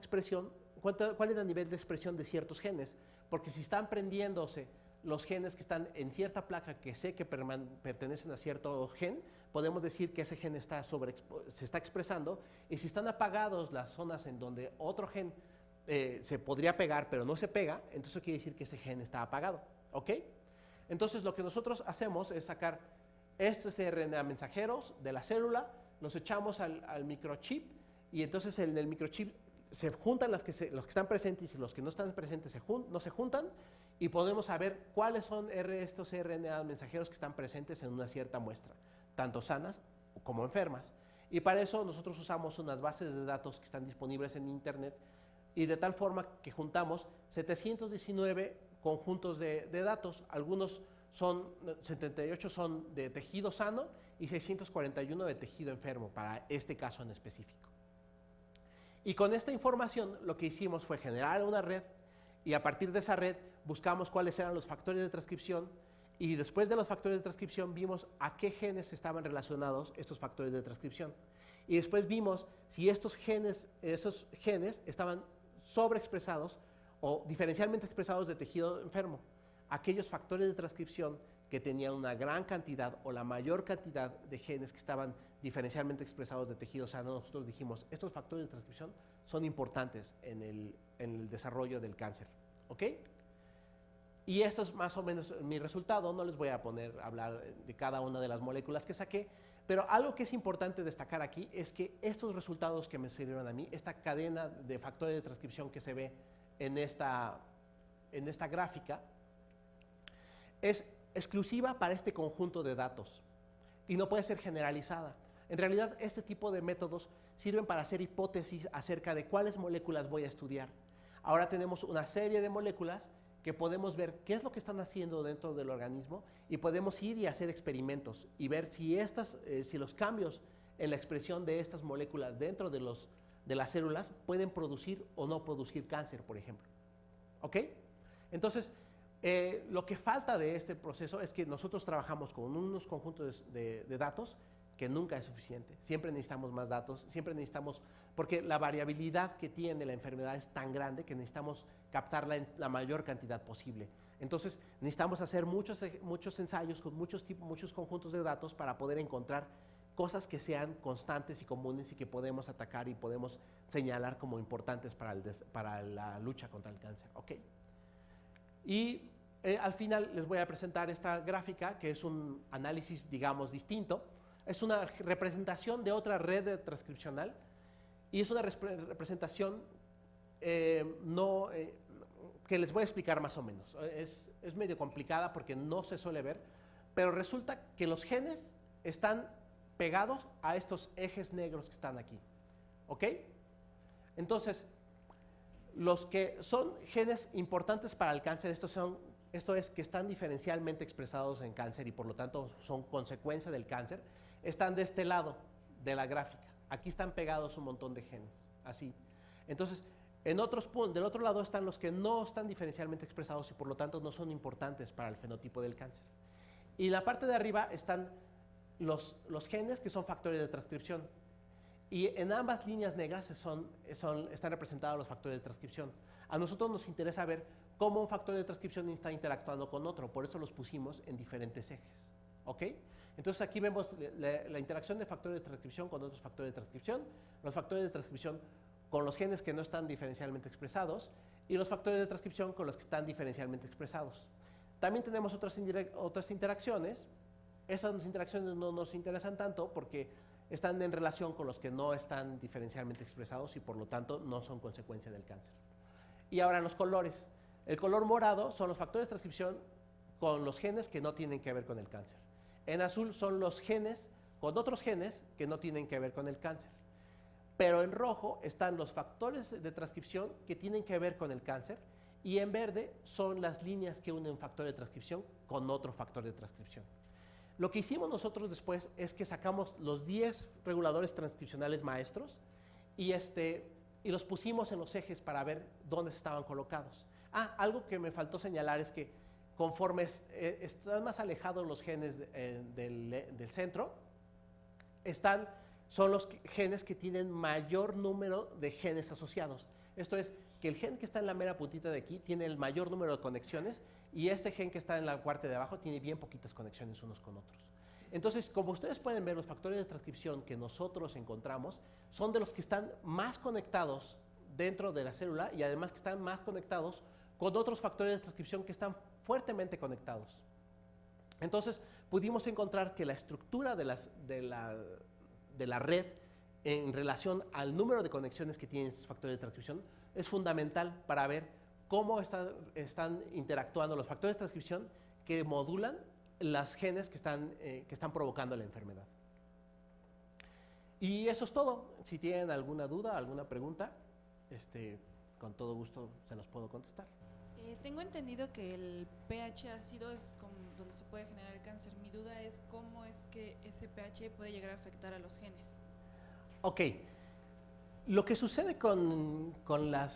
el nivel de expresión de ciertos genes, porque si están prendiéndose los genes que están en cierta placa que sé que pertenecen a cierto gen, podemos decir que ese gen se está expresando, y si están apagados las zonas en donde otro gen se podría pegar pero no se pega, entonces quiere decir que ese gen está apagado, ¿ok? Entonces lo que nosotros hacemos es sacar estos RNA mensajeros de la célula, los echamos al microchip, y entonces en el microchip se juntan los que están presentes y los que no están presentes no se juntan, y podemos saber cuáles son estos RNA mensajeros que están presentes en una cierta muestra, tanto sanas como enfermas. Y para eso nosotros usamos unas bases de datos que están disponibles en Internet, y de tal forma que juntamos 719 conjuntos de datos. Algunos 78 son de tejido sano y 641 de tejido enfermo, para este caso en específico. Y con esta información lo que hicimos fue generar una red, y a partir de esa red buscamos cuáles eran los factores de transcripción, y después de los factores de transcripción vimos a qué genes estaban relacionados estos factores de transcripción. Y después vimos si esos genes estaban sobreexpresados o diferencialmente expresados de tejido enfermo. Aquellos factores de transcripción que tenían una gran cantidad o la mayor cantidad de genes que estaban diferencialmente expresados de tejido sano, nosotros dijimos, estos factores de transcripción son importantes en el desarrollo del cáncer, ¿ok? Y esto es más o menos mi resultado. No les voy a poner a hablar de cada una de las moléculas que saqué, pero algo que es importante destacar aquí es que estos resultados que me sirvieron a mí, esta cadena de factores de transcripción que se ve en esta gráfica, es exclusiva para este conjunto de datos y no puede ser generalizada. En realidad, este tipo de métodos sirven para hacer hipótesis acerca de cuáles moléculas voy a estudiar. Ahora tenemos una serie de moléculas que podemos ver qué es lo que están haciendo dentro del organismo, y podemos ir y hacer experimentos y ver si los cambios en la expresión de estas moléculas dentro de las células pueden producir o no producir cáncer, por ejemplo. ¿Ok? Entonces, lo que falta de este proceso es que nosotros trabajamos con unos conjuntos de datos que nunca es suficiente. Siempre necesitamos más datos, siempre necesitamos, porque la variabilidad que tiene la enfermedad es tan grande que necesitamos captarla en la mayor cantidad posible. Entonces necesitamos hacer muchos ensayos con muchos conjuntos de datos para poder encontrar cosas que sean constantes y comunes y que podemos atacar y podemos señalar como importantes para la lucha contra el cáncer. ¿Okay? Y al final les voy a presentar esta gráfica, que es un análisis, digamos, distinto. Es una representación de otra red transcripcional, y es una representación que les voy a explicar más o menos. Es medio complicada porque no se suele ver, pero resulta que los genes están pegados a estos ejes negros que están aquí, ¿ok? Entonces, los que son genes importantes para el cáncer, esto es que están diferencialmente expresados en cáncer y por lo tanto son consecuencia del cáncer, están de este lado de la gráfica. Aquí están pegados un montón de genes, así. Entonces, del otro lado están los que no están diferencialmente expresados y por lo tanto no son importantes para el fenotipo del cáncer. Y en la parte de arriba están los genes que son factores de transcripción. Y en ambas líneas negras están representados los factores de transcripción. A nosotros nos interesa ver cómo un factor de transcripción está interactuando con otro, por eso los pusimos en diferentes ejes, ¿ok? Entonces aquí vemos la interacción de factores de transcripción con otros factores de transcripción, los factores de transcripción con los genes que no están diferencialmente expresados y los factores de transcripción con los que están diferencialmente expresados. También tenemos otras interacciones. Esas interacciones no nos interesan tanto porque están en relación con los que no están diferencialmente expresados y por lo tanto no son consecuencia del cáncer. Y ahora los colores. El color morado son los factores de transcripción con los genes que no tienen que ver con el cáncer. En azul son los genes con otros genes que no tienen que ver con el cáncer. Pero en rojo están los factores de transcripción que tienen que ver con el cáncer y en verde son las líneas que unen factor de transcripción con otro factor de transcripción. Lo que hicimos nosotros después es que sacamos los 10 reguladores transcripcionales maestros y los pusimos en los ejes para ver dónde estaban colocados. Algo que me faltó señalar es que conforme están más alejados los genes del centro, son los genes que tienen mayor número de genes asociados. Esto es, que el gen que está en la mera puntita de aquí tiene el mayor número de conexiones y este gen que está en la parte de abajo tiene bien poquitas conexiones unos con otros. Entonces, como ustedes pueden ver, los factores de transcripción que nosotros encontramos son de los que están más conectados dentro de la célula y además que están más conectados con otros factores de transcripción que están fuertemente conectados. Entonces, pudimos encontrar que la estructura de la red en relación al número de conexiones que tienen estos factores de transcripción es fundamental para ver cómo están interactuando los factores de transcripción que modulan las genes que están provocando la enfermedad. Y eso es todo. Si tienen alguna duda, alguna pregunta, con todo gusto se los puedo contestar.
Tengo entendido que el pH ácido es donde se puede generar el cáncer. Mi duda es cómo es que ese pH puede llegar a afectar a los genes.
Ok. Lo que sucede con la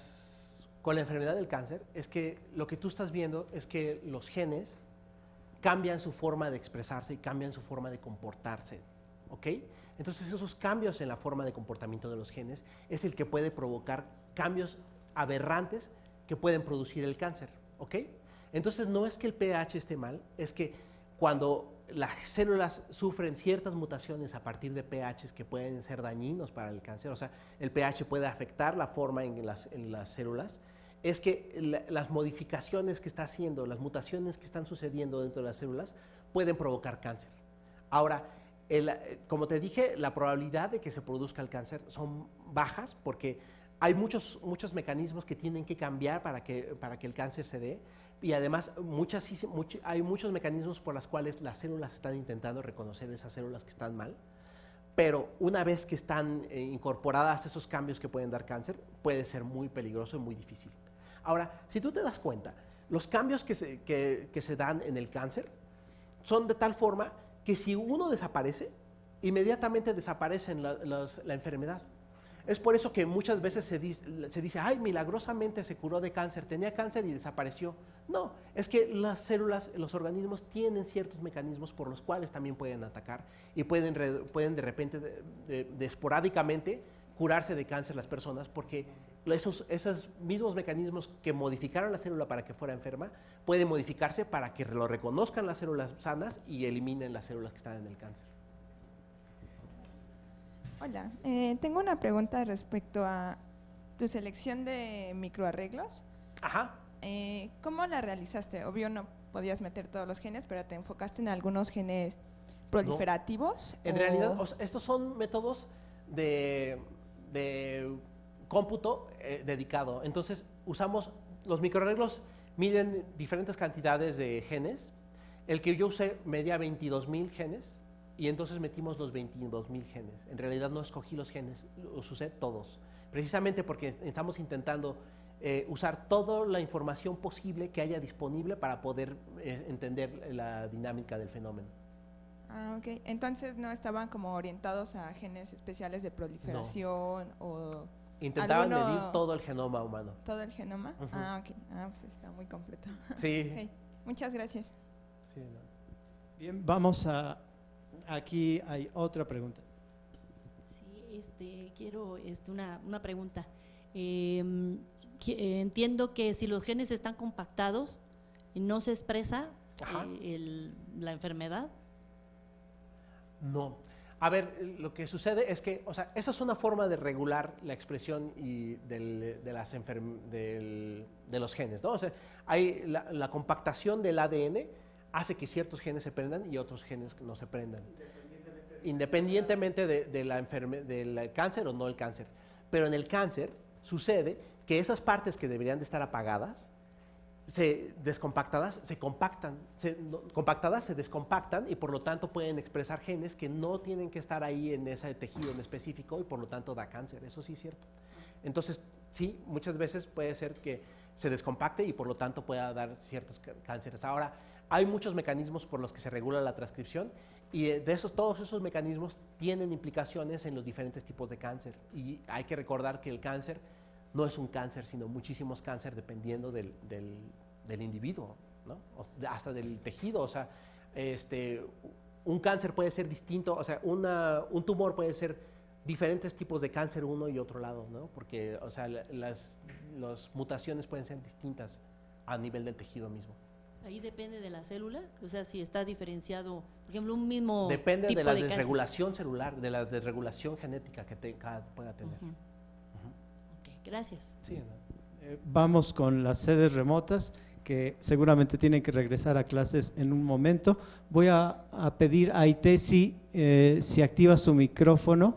enfermedad del cáncer es que lo que tú estás viendo es que los genes cambian su forma de expresarse y cambian su forma de comportarse, ¿ok? Entonces esos cambios en la forma de comportamiento de los genes es el que puede provocar cambios aberrantes que pueden producir el cáncer, ¿ok? Entonces no es que el pH esté mal, es que cuando las células sufren ciertas mutaciones a partir de pHs que pueden ser dañinos para el cáncer, o sea, el pH puede afectar la forma en las células, es que las modificaciones que está haciendo, las mutaciones que están sucediendo dentro de las células pueden provocar cáncer. Ahora, como te dije, la probabilidad de que se produzca el cáncer son bajas porque hay muchos mecanismos que tienen que cambiar para que el cáncer se dé y además hay muchos mecanismos por los cuales las células están intentando reconocer esas células que están mal, pero una vez que están incorporadas a esos cambios que pueden dar cáncer, puede ser muy peligroso y muy difícil. Ahora, si tú te das cuenta, los cambios que se dan en el cáncer son de tal forma que si uno desaparece, inmediatamente desaparece la enfermedad. Es por eso que muchas veces se dice, ay, milagrosamente se curó de cáncer, tenía cáncer y desapareció. No, es que las células, los organismos tienen ciertos mecanismos por los cuales también pueden atacar y pueden de repente, esporádicamente, curarse de cáncer las personas porque esos mismos mecanismos que modificaron la célula para que fuera enferma pueden modificarse para que lo reconozcan las células sanas y eliminen las células que están en el cáncer.
Hola, tengo una pregunta respecto a tu selección de microarreglos.
Ajá.
¿Cómo la realizaste? Obvio no podías meter todos los genes, pero te enfocaste en algunos genes proliferativos.
No. En realidad, estos son métodos de cómputo dedicado. Entonces, usamos los microarreglos, miden diferentes cantidades de genes El que yo usé medía 22,000 genes y entonces metimos los 22,000 genes. En realidad no escogí los genes, los usé todos. Precisamente porque estamos intentando usar toda la información posible que haya disponible para poder entender la dinámica del fenómeno.
Ah, ok. Entonces no estaban como orientados a genes especiales de proliferación o...
Intentaban
¿Alguno-
medir todo el genoma humano.
¿Todo el genoma?
Ujú.
Ah, ok. Ah, pues está muy completo.
Sí.
Ok. Muchas gracias.
Sí, ¿no?
Bien, vamos a... Aquí hay otra pregunta.
Sí, quiero una pregunta. Entiendo que si los genes están compactados, no se expresa
Ajá.
la enfermedad.
No. A ver, lo que sucede es que, o sea, esa es una forma de regular la expresión de los genes, ¿no? O sea, hay la compactación del ADN hace que ciertos genes se prendan y otros genes no se prendan. Independientemente del cáncer o no el cáncer. Pero en el cáncer sucede que esas partes que deberían de estar apagadas, descompactadas, se compactan, compactadas se descompactan y por lo tanto pueden expresar genes que no tienen que estar ahí en ese tejido en específico y por lo tanto da cáncer, eso sí es cierto. Entonces, sí, muchas veces puede ser que se descompacte y por lo tanto pueda dar ciertos cánceres. Ahora, hay muchos mecanismos por los que se regula la transcripción y todos esos mecanismos tienen implicaciones en los diferentes tipos de cáncer y hay que recordar que el cáncer no es un cáncer, sino muchísimos cánceres dependiendo del individuo, ¿no? Hasta del tejido. O sea, un cáncer puede ser distinto, o sea, un tumor puede ser diferentes tipos de cáncer uno y otro lado, ¿no? Porque, o sea, las mutaciones pueden ser distintas a nivel del tejido mismo.
Ahí depende de la célula, o sea, si está diferenciado, por ejemplo, un mismo
Depende
tipo
de la
cáncer.
desregulación celular, de la desregulación genética que pueda tener.
Ujú. Ok, gracias.
Sí, ¿no?
Vamos con las sedes remotas, que seguramente tienen que regresar a clases en un momento. Voy a pedir a Itesi si activa su micrófono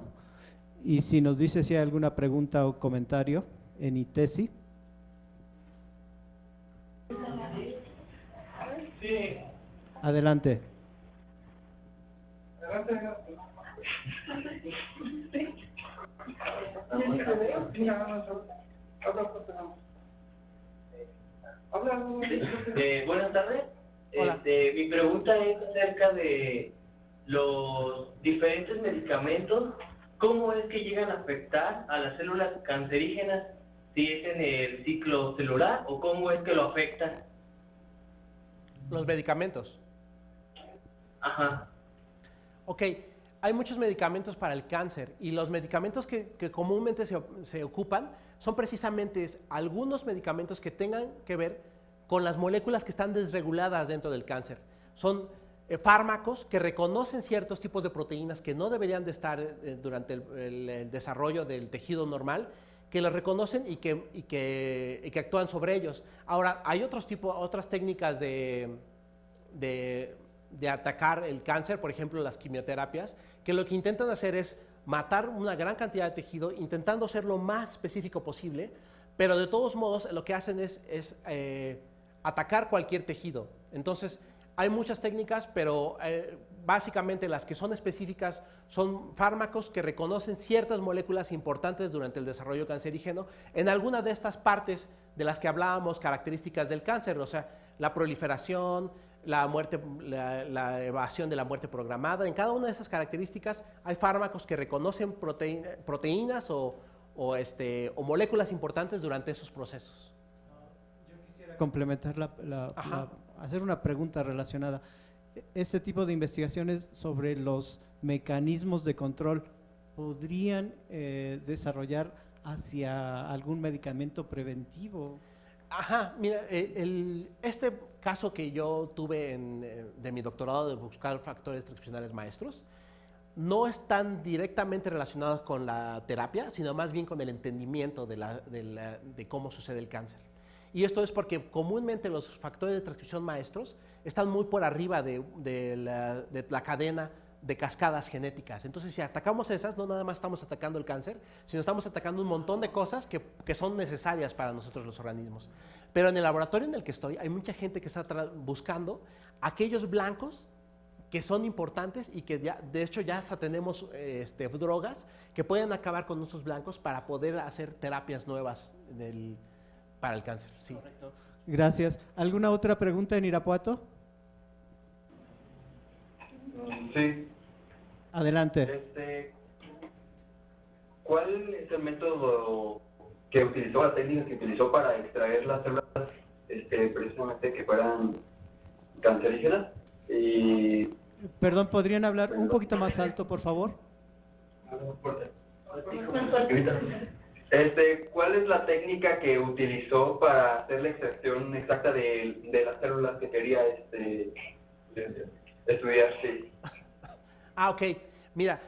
y si nos dice si hay alguna pregunta o comentario en Itesi.
Sí.
Adelante.
Buenas tardes.
Hola.
Mi pregunta es acerca de los diferentes medicamentos. ¿Cómo es que llegan a afectar a las células cancerígenas? ¿Si es en el ciclo celular o cómo es que lo afectan?
Los medicamentos.
Ajá.
Ok, hay muchos medicamentos para el cáncer y los medicamentos que comúnmente se ocupan son precisamente algunos medicamentos que tengan que ver con las moléculas que están desreguladas dentro del cáncer. Son fármacos que reconocen ciertos tipos de proteínas que no deberían de estar durante el desarrollo del tejido normal, que los reconocen y que actúan sobre ellos. Ahora, hay otras técnicas de atacar el cáncer, por ejemplo, las quimioterapias, que lo que intentan hacer es matar una gran cantidad de tejido, intentando ser lo más específico posible, pero de todos modos lo que hacen es atacar cualquier tejido. Entonces, hay muchas técnicas, pero básicamente las que son específicas son fármacos que reconocen ciertas moléculas importantes durante el desarrollo cancerígeno en alguna de estas partes de las que hablábamos, características del cáncer, o sea, la proliferación, la muerte, la evasión de la muerte programada. En cada una de esas características hay fármacos que reconocen proteínas o moléculas importantes durante esos procesos.
Yo quisiera complementar hacer una pregunta relacionada. Este tipo de investigaciones sobre los mecanismos de control podrían desarrollar hacia algún medicamento preventivo.
Ajá, mira, este caso que yo tuve de mi doctorado de buscar factores transcripcionales maestros no están directamente relacionados con la terapia, sino más bien con el entendimiento de cómo sucede el cáncer. Y esto es porque comúnmente los factores de transcripción maestros están muy por arriba de la cadena de cascadas genéticas. Entonces, si atacamos esas, no nada más estamos atacando el cáncer, sino estamos atacando un montón de cosas que son necesarias para nosotros los organismos. Pero en el laboratorio en el que estoy, hay mucha gente que está buscando aquellos blancos que son importantes y que ya, de hecho ya hasta tenemos drogas que pueden acabar con nuestros blancos para poder hacer terapias nuevas para el cáncer. Sí.
Correcto. Gracias. ¿Alguna otra pregunta en Irapuato?
Sí.
Adelante.
¿Cuál es el método que utilizó, la técnica que utilizó para extraer las células precisamente que fueran cancerígenas? Y
Perdón, ¿podrían hablar un poquito más alto, por favor?
¿Cuál es la técnica que utilizó para hacer la extracción exacta de las células que quería estudiar? Sí.
Ok. Mira,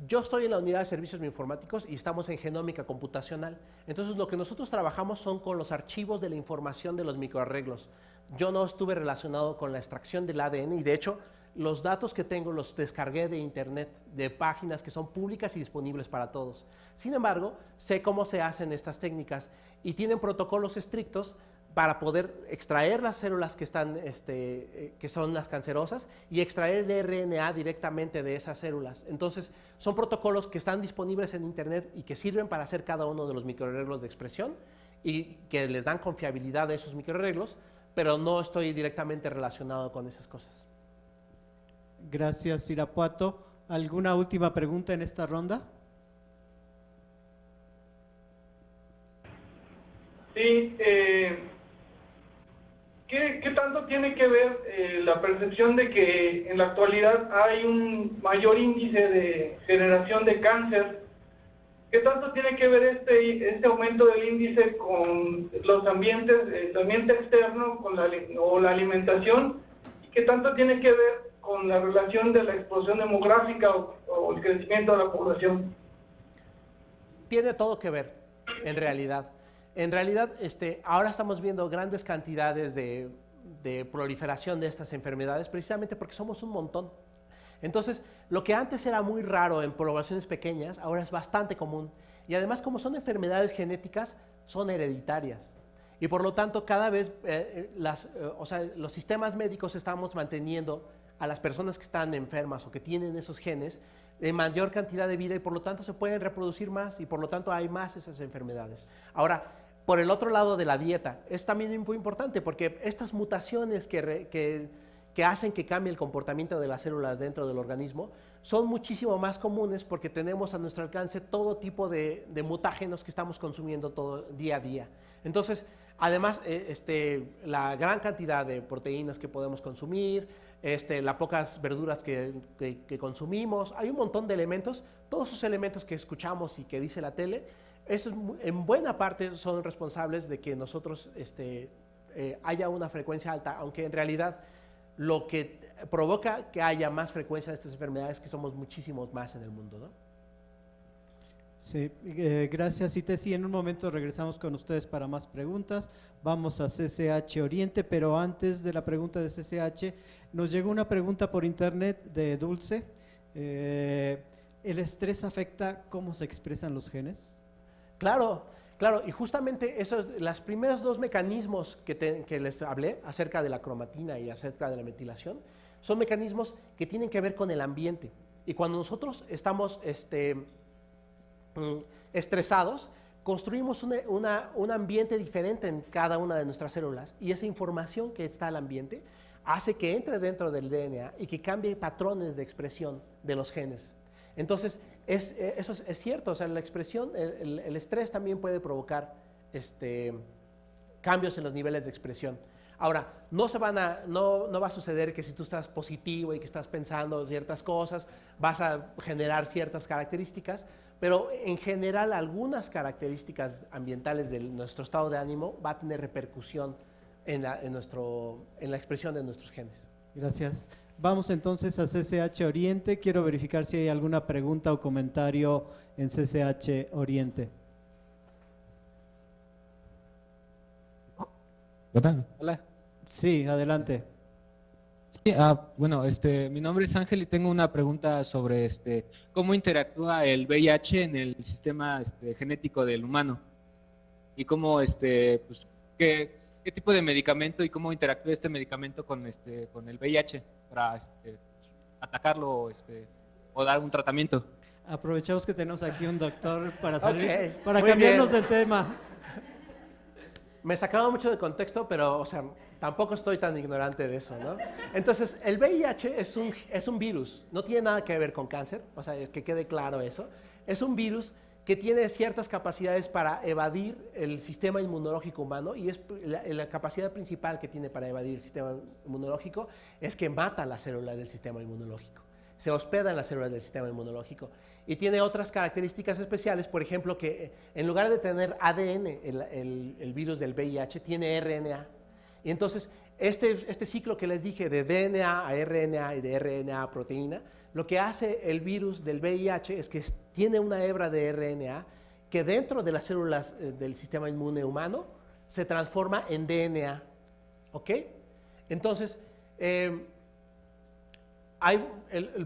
yo estoy en la unidad de servicios bioinformáticos y estamos en genómica computacional. Entonces, lo que nosotros trabajamos son con los archivos de la información de los microarreglos. Yo no estuve relacionado con la extracción del ADN y, de hecho, los datos que tengo los descargué de internet, de páginas que son públicas y disponibles para todos. Sin embargo, sé cómo se hacen estas técnicas y tienen protocolos estrictos para poder extraer las células que son las cancerosas y extraer el RNA directamente de esas células. Entonces, son protocolos que están disponibles en internet y que sirven para hacer cada uno de los microarreglos de expresión y que les dan confiabilidad a esos microarreglos, pero no estoy directamente relacionado con esas cosas.
Gracias, Irapuato. ¿Alguna última pregunta en esta ronda?
Sí, ¿qué tanto tiene que ver la percepción de que en la actualidad hay un mayor índice de generación de cáncer? ¿Qué tanto tiene que ver este aumento del índice con los ambientes, el ambiente externo o la alimentación? ¿Qué tanto tiene que ver con la relación de la explosión demográfica o el crecimiento de la población?
Tiene todo que ver, en realidad. En realidad, ahora estamos viendo grandes cantidades de proliferación de estas enfermedades, precisamente porque somos un montón. Entonces, lo que antes era muy raro en poblaciones pequeñas, ahora es bastante común. Y además, como son enfermedades genéticas, son hereditarias. Y por lo tanto, cada vez los sistemas médicos estamos manteniendo a las personas que están enfermas o que tienen esos genes de mayor cantidad de vida y por lo tanto se pueden reproducir más y por lo tanto hay más esas enfermedades. Ahora, por el otro lado de la dieta, es también muy importante porque estas mutaciones que hacen que cambie el comportamiento de las células dentro del organismo son muchísimo más comunes porque tenemos a nuestro alcance todo tipo de mutágenos que estamos consumiendo día a día. Entonces, además, la gran cantidad de proteínas que podemos consumir, las pocas verduras que consumimos, hay un montón de elementos, todos esos elementos que escuchamos y que dice la tele, esos en buena parte son responsables de que nosotros haya una frecuencia alta, aunque en realidad lo que provoca que haya más frecuencia de estas enfermedades es que somos muchísimos más en el mundo, ¿no?
Sí, gracias, Itesi. En un momento regresamos con ustedes para más preguntas. Vamos a CCH Oriente, pero antes de la pregunta de CCH, nos llegó una pregunta por internet de Dulce. ¿El estrés afecta cómo se expresan los genes?
Claro, claro, y justamente los primeros dos mecanismos que les hablé acerca de la cromatina y acerca de la metilación, son mecanismos que tienen que ver con el ambiente. Y cuando nosotros estamos estresados, construimos un ambiente diferente en cada una de nuestras células y esa información que está en el ambiente hace que entre dentro del DNA y que cambie patrones de expresión de los genes. Entonces, eso es cierto, o sea, la expresión, el estrés también puede provocar cambios en los niveles de expresión. Ahora, no va a suceder que si tú estás positivo y que estás pensando ciertas cosas, vas a generar ciertas características, pero en general algunas características ambientales de nuestro estado de ánimo va a tener repercusión en la expresión de nuestros genes.
Gracias. Vamos entonces a CCH Oriente. Quiero verificar si hay alguna pregunta o comentario en CCH Oriente.
Hola.
Sí, adelante.
Sí, bueno, mi nombre es Ángel y tengo una pregunta sobre cómo interactúa el VIH en el sistema genético del humano y cómo, pues, qué tipo de medicamento y cómo interactúa este medicamento con el VIH para atacarlo o dar un tratamiento.
Aprovechamos que tenemos aquí un doctor para
Ok,
para
muy
cambiarnos
bien.
de tema.
Me sacaba mucho de contexto, pero, o sea, tampoco estoy tan ignorante de eso, ¿no? Entonces, el VIH es un virus, no tiene nada que ver con cáncer, o sea, que quede claro eso. Es un virus que tiene ciertas capacidades para evadir el sistema inmunológico humano y es la capacidad principal que tiene para evadir el sistema inmunológico es que mata las células del sistema inmunológico. Se hospeda en las células del sistema inmunológico y tiene otras características especiales, por ejemplo, que en lugar de tener ADN, el virus del VIH tiene RNA. Y entonces, este ciclo que les dije de DNA a RNA y de RNA a proteína, lo que hace el virus del VIH es que tiene una hebra de RNA que dentro de las células del sistema inmune humano se transforma en DNA. ¿Ok? Entonces,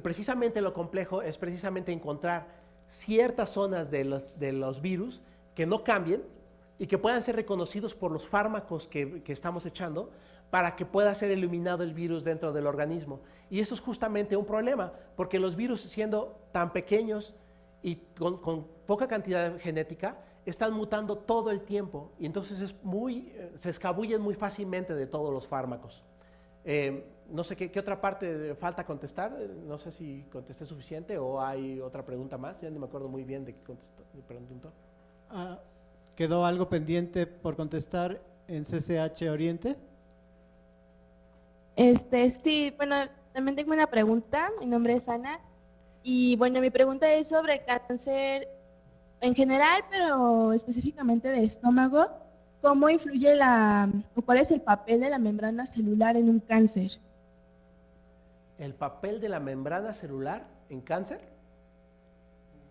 precisamente lo complejo es precisamente encontrar ciertas zonas de los virus que no cambien y que puedan ser reconocidos por los fármacos que estamos echando para que pueda ser eliminado el virus dentro del organismo. Y eso es justamente un problema, porque los virus, siendo tan pequeños y con poca cantidad genética, están mutando todo el tiempo y entonces se escabullen muy fácilmente de todos los fármacos. No sé qué otra parte falta contestar, no sé si contesté suficiente o hay otra pregunta más, ya no me acuerdo muy bien de qué preguntó.
¿Quedó algo pendiente por contestar en CCH Oriente?
Sí, bueno, también tengo una pregunta, mi nombre es Ana, y bueno, mi pregunta es sobre cáncer en general, pero específicamente de estómago. ¿Cómo influye o cuál es el papel de la membrana celular en un cáncer?
¿El papel de la membrana celular en cáncer?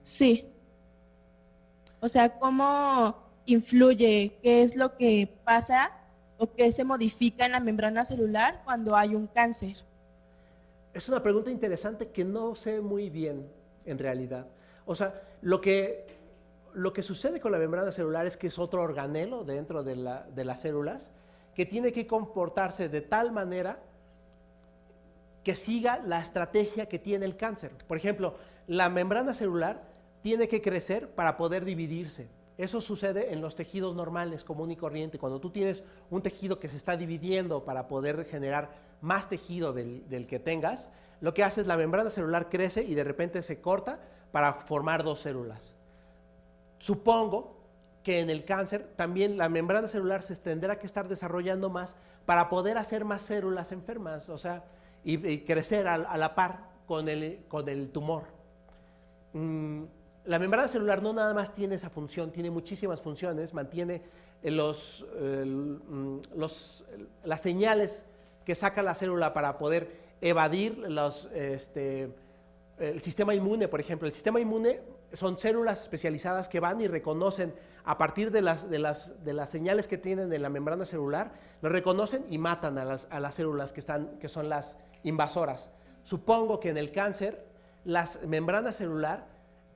Sí. O sea, ¿cómo influye? ¿Qué es lo que pasa o qué se modifica en la membrana celular cuando hay un cáncer?
Es una pregunta interesante que no sé muy bien, en realidad. O sea, lo que sucede con la membrana celular es que es otro organelo dentro de las células que tiene que comportarse de tal manera que siga la estrategia que tiene el cáncer. Por ejemplo, la membrana celular tiene que crecer para poder dividirse. Eso sucede en los tejidos normales, común y corriente. Cuando tú tienes un tejido que se está dividiendo para poder generar más tejido del que tengas, lo que hace es la membrana celular crece y de repente se corta para formar dos células. Supongo que en el cáncer también la membrana celular se tendrá que estar desarrollando más para poder hacer más células enfermas, o sea, y crecer a la par con el tumor. La membrana celular no nada más tiene esa función, tiene muchísimas funciones, mantiene las señales que saca la célula para poder evadir el sistema inmune, por ejemplo. El sistema inmune son células especializadas que van y reconocen a partir de las señales que tienen en la membrana celular, lo reconocen y matan a las células que son las invasoras. Supongo que en el cáncer la membrana celular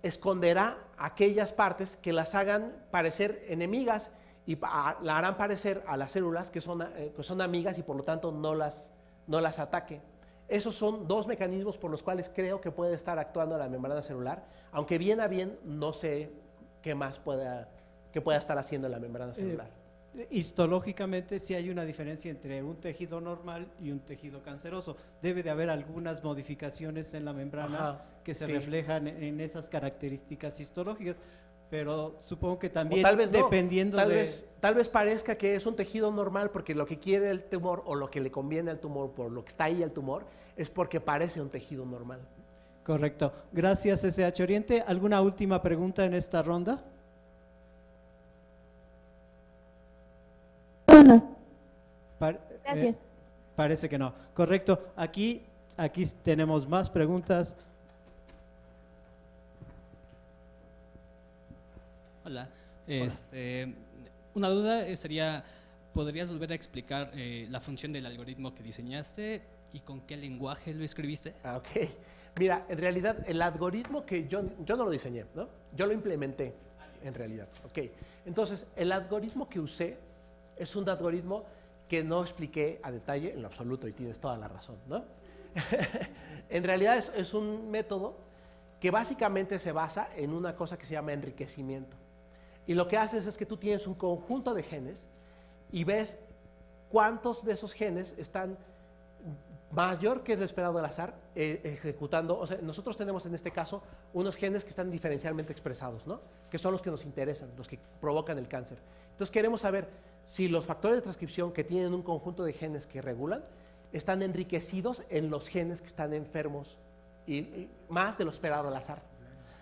esconderá aquellas partes que las hagan parecer enemigas y la harán parecer a las células que son amigas y por lo tanto no las ataque. Esos son dos mecanismos por los cuales creo que puede estar actuando la membrana celular, aunque bien a bien no sé qué más pueda estar haciendo la membrana celular.
Histológicamente sí hay una diferencia entre un tejido normal y un tejido canceroso. Debe de haber algunas modificaciones en la membrana que se reflejan en esas características histológicas, pero supongo que también
tal vez
dependiendo
tal vez parezca que es un tejido normal porque lo que quiere el tumor o lo que le conviene al tumor, por lo que está ahí el tumor, es porque parece un tejido normal.
Correcto. Gracias, SH Oriente. ¿Alguna última pregunta en esta ronda?
No. Gracias.
Parece que no. Correcto. Aquí tenemos más preguntas.
Hola. Una duda sería, ¿podrías volver a explicar la función del algoritmo que diseñaste y con qué lenguaje lo escribiste?
Ah, ok. Mira, en realidad el algoritmo que yo no lo diseñé, ¿no? Yo lo implementé, en realidad. Ok. Entonces, el algoritmo que usé es un algoritmo que no expliqué a detalle en lo absoluto y tienes toda la razón, ¿no? En realidad es un método que básicamente se basa en una cosa que se llama enriquecimiento. Y lo que haces es que tú tienes un conjunto de genes y ves cuántos de esos genes están mayor que lo esperado al azar ejecutando. O sea, nosotros tenemos en este caso unos genes que están diferencialmente expresados, ¿no? Que son los que nos interesan, los que provocan el cáncer. Entonces queremos saber si los factores de transcripción que tienen un conjunto de genes que regulan están enriquecidos en los genes que están enfermos y más de lo esperado al azar.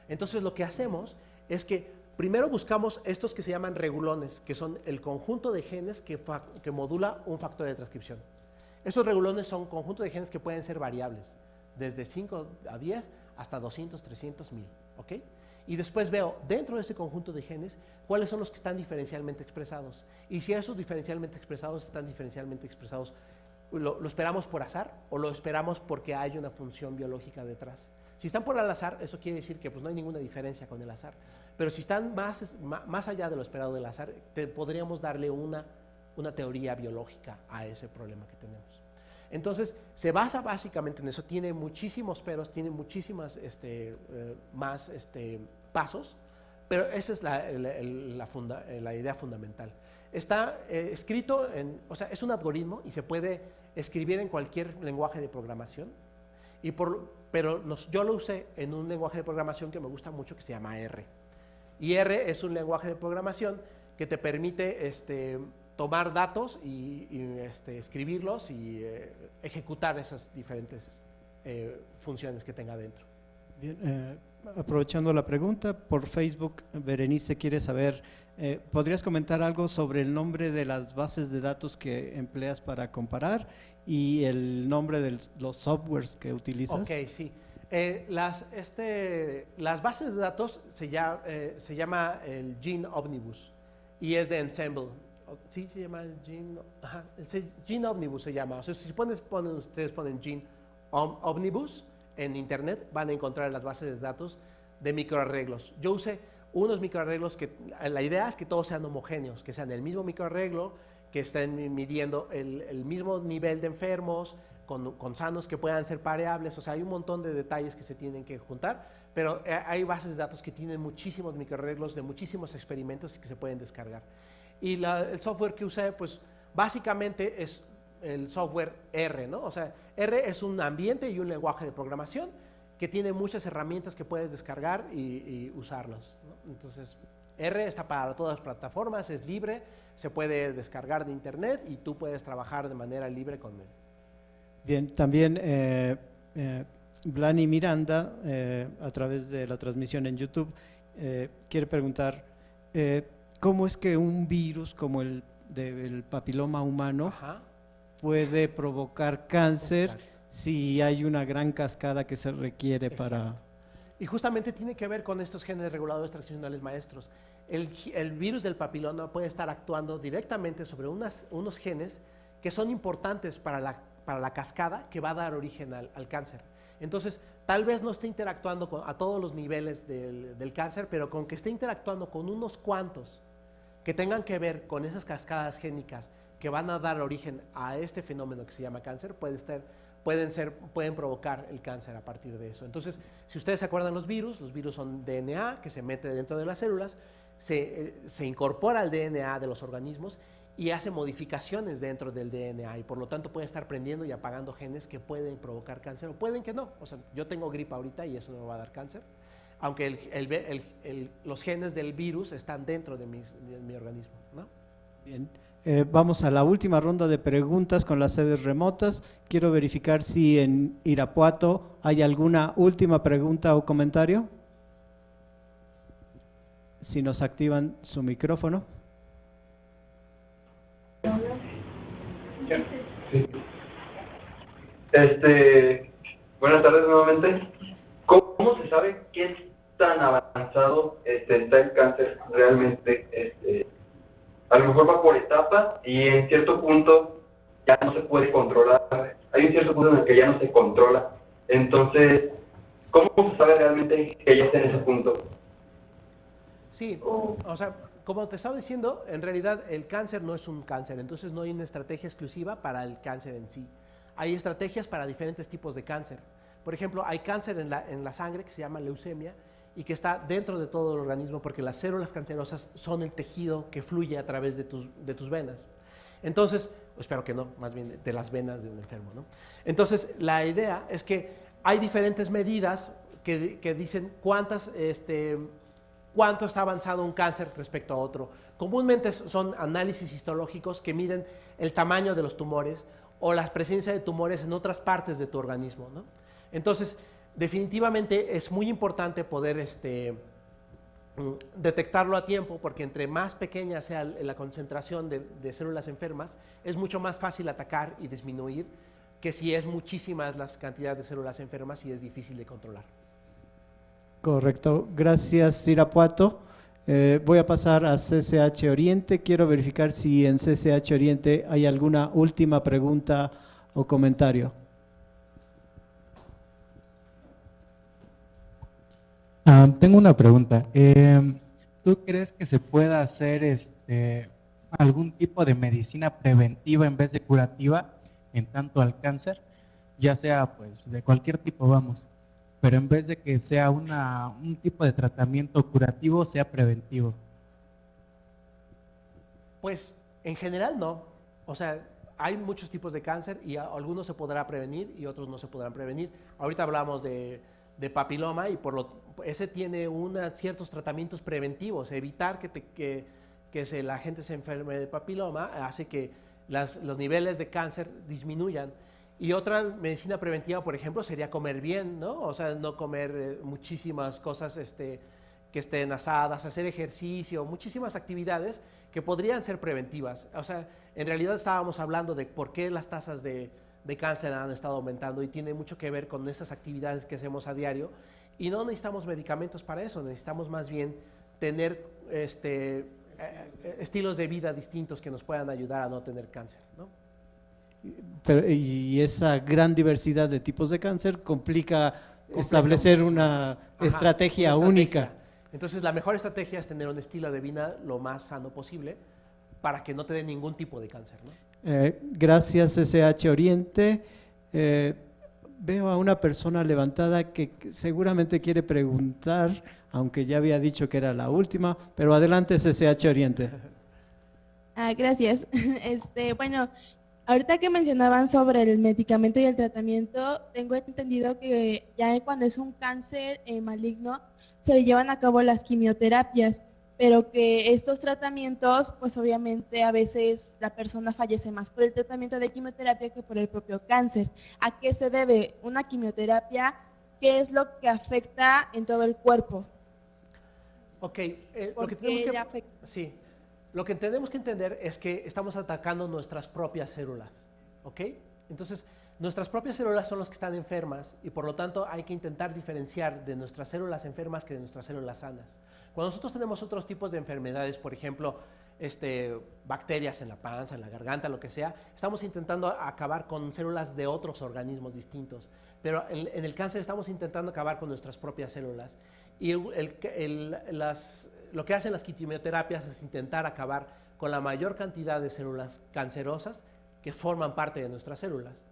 Entonces lo que hacemos es que primero buscamos estos que se llaman regulones, que son el conjunto de genes que modula un factor de transcripción. Estos regulones son conjuntos de genes que pueden ser variables, desde 5 a 10 hasta 200, 300, 1000, ¿ok? Y después veo dentro de ese conjunto de genes cuáles son los que están diferencialmente expresados. Y si esos diferencialmente expresados están diferencialmente expresados, ¿lo esperamos por azar o lo esperamos porque hay una función biológica detrás? Si están por el azar, eso quiere decir que pues, no hay ninguna diferencia con el azar. Pero si están más allá de lo esperado del azar, podríamos darle una teoría biológica a ese problema que tenemos. Entonces, se basa básicamente en eso, tiene muchísimos peros, tiene muchísimas más pasos, pero esa es la idea fundamental. Está escrito o sea, es un algoritmo y se puede escribir en cualquier lenguaje de programación, pero yo lo usé en un lenguaje de programación que me gusta mucho que se llama R. Y R es un lenguaje de programación que te permite tomar datos y escribirlos y ejecutar esas diferentes funciones que tenga dentro.
Bien, aprovechando la pregunta, por Facebook, Berenice quiere saber, ¿podrías comentar algo sobre el nombre de las bases de datos que empleas para comparar y el nombre de los softwares que utilizas?
Ok, sí. Las bases de datos se llama el Gene Omnibus y es de Ensemble. Sí, se llama el Gene, Gene Omnibus se llama. O sea, si ustedes ponen Gene Omnibus en internet, van a encontrar las bases de datos de microarreglos. Yo usé unos microarreglos que la idea es que todos sean homogéneos, que sean el mismo microarreglo, que estén midiendo el mismo nivel de enfermos, con sanos que puedan ser pareables. O sea, hay un montón de detalles que se tienen que juntar, pero hay bases de datos que tienen muchísimos microarreglos de muchísimos experimentos que se pueden descargar. Y el software que usé, pues básicamente es el software R, ¿no? O sea, R es un ambiente y un lenguaje de programación que tiene muchas herramientas que puedes descargar y usarlos, ¿no? Entonces, R está para todas las plataformas, es libre, se puede descargar de internet y tú puedes trabajar de manera libre con él.
Bien, también Blani Miranda, a través de la transmisión en YouTube, quiere preguntar, ¿cómo es que un virus como el del papiloma humano puede provocar cáncer? Exacto. Si hay una gran cascada que se requiere? Exacto. Para…
Y justamente tiene que ver con estos genes reguladores transcripcionales maestros. El virus del papiloma puede estar actuando directamente sobre unos genes que son importantes para la cascada que va a dar origen al cáncer. Entonces, tal vez no esté interactuando a todos los niveles del cáncer, pero con que esté interactuando con unos cuantos que tengan que ver con esas cascadas génicas que van a dar origen a este fenómeno que se llama cáncer, pueden provocar el cáncer a partir de eso. Entonces, si ustedes se acuerdan los virus son DNA que se mete dentro de las células, se incorpora al DNA de los organismos y hace modificaciones dentro del DNA y por lo tanto puede estar prendiendo y apagando genes que pueden provocar cáncer o pueden que no. O sea, yo tengo gripa ahorita y eso no me va a dar cáncer, aunque los genes del virus están dentro de mi organismo, ¿no?
Bien. Vamos a la última ronda de preguntas con las sedes remotas. Quiero verificar si en Irapuato hay alguna última pregunta o comentario. Si nos activan su micrófono.
Sí. Buenas tardes nuevamente. ¿Cómo se sabe qué tan avanzado está el cáncer realmente? A lo mejor va por etapas y en cierto punto ya no se puede controlar
hay un cierto punto en el que ya no se controla. Entonces, ¿cómo se sabe realmente que ya está en ese punto?
Sí, o sea, como te estaba diciendo, en realidad el cáncer no es un cáncer, entonces no hay una estrategia exclusiva para el cáncer en sí. Hay estrategias para diferentes tipos de cáncer. Por ejemplo, hay cáncer en la sangre que se llama leucemia y que está dentro de todo el organismo porque las células cancerosas son el tejido que fluye a través de tus venas. Entonces, espero que no, más bien de las venas de un enfermo, ¿no? Entonces, la idea es que hay diferentes medidas que dicen cuánto está avanzado un cáncer respecto a otro. Comúnmente son análisis histológicos que miden el tamaño de los tumores o la presencia de tumores en otras partes de tu organismo, ¿no? Entonces, definitivamente es muy importante poder detectarlo a tiempo, porque entre más pequeña sea la concentración de células enfermas, es mucho más fácil atacar y disminuir que si es muchísimas las cantidades de células enfermas y es difícil de controlar.
Correcto. Gracias, Irapuato. Voy a pasar a CCH Oriente. Quiero verificar si en CCH Oriente hay alguna última pregunta o comentario.
Tengo una pregunta. ¿Tú crees que se pueda hacer algún tipo de medicina preventiva en vez de curativa en tanto al cáncer? Ya sea pues de cualquier tipo, vamos, pero en vez de que sea un tipo de tratamiento curativo, sea preventivo.
Pues en general no. O sea, hay muchos tipos de cáncer y algunos se podrá prevenir y otros no se podrán prevenir. Ahorita hablamos de papiloma y ese tiene ciertos tratamientos preventivos. Evitar que la gente se enferme de papiloma hace que los niveles de cáncer disminuyan. Y otra medicina preventiva, por ejemplo, sería comer bien, ¿no? O sea, no comer muchísimas cosas que estén asadas, hacer ejercicio, muchísimas actividades que podrían ser preventivas. O sea, en realidad estábamos hablando de por qué las tasas de cáncer han estado aumentando y tiene mucho que ver con estas actividades que hacemos a diario y no necesitamos medicamentos para eso, necesitamos más bien tener estilos de vida distintos que nos puedan ayudar a no tener cáncer, ¿no?
Y esa gran diversidad de tipos de cáncer complica establecer una estrategia única.
Entonces, la mejor estrategia es tener un estilo de vida lo más sano posible para que no te dé ningún tipo de cáncer, ¿no?
Gracias, SH Oriente. Veo a una persona levantada que seguramente quiere preguntar, aunque ya había dicho que era la última, pero adelante, SH Oriente.
Gracias. Bueno, ahorita que mencionaban sobre el medicamento y el tratamiento, tengo entendido que ya cuando es un cáncer maligno, se llevan a cabo las quimioterapias, pero que estos tratamientos, pues obviamente a veces la persona fallece más por el tratamiento de quimioterapia que por el propio cáncer. ¿A qué se debe una quimioterapia? ¿Qué es lo que afecta en todo el cuerpo?
Ok, lo que tenemos que entender es que estamos atacando nuestras propias células, ¿ok? Entonces, nuestras propias células son las que están enfermas y por lo tanto hay que intentar diferenciar de nuestras células enfermas que de nuestras células sanas. Cuando nosotros tenemos otros tipos de enfermedades, por ejemplo, bacterias en la panza, en la garganta, lo que sea, estamos intentando acabar con células de otros organismos distintos. Pero en el cáncer estamos intentando acabar con nuestras propias células. Y lo que hacen las quimioterapias es intentar acabar con la mayor cantidad de células cancerosas que forman parte de nuestras células.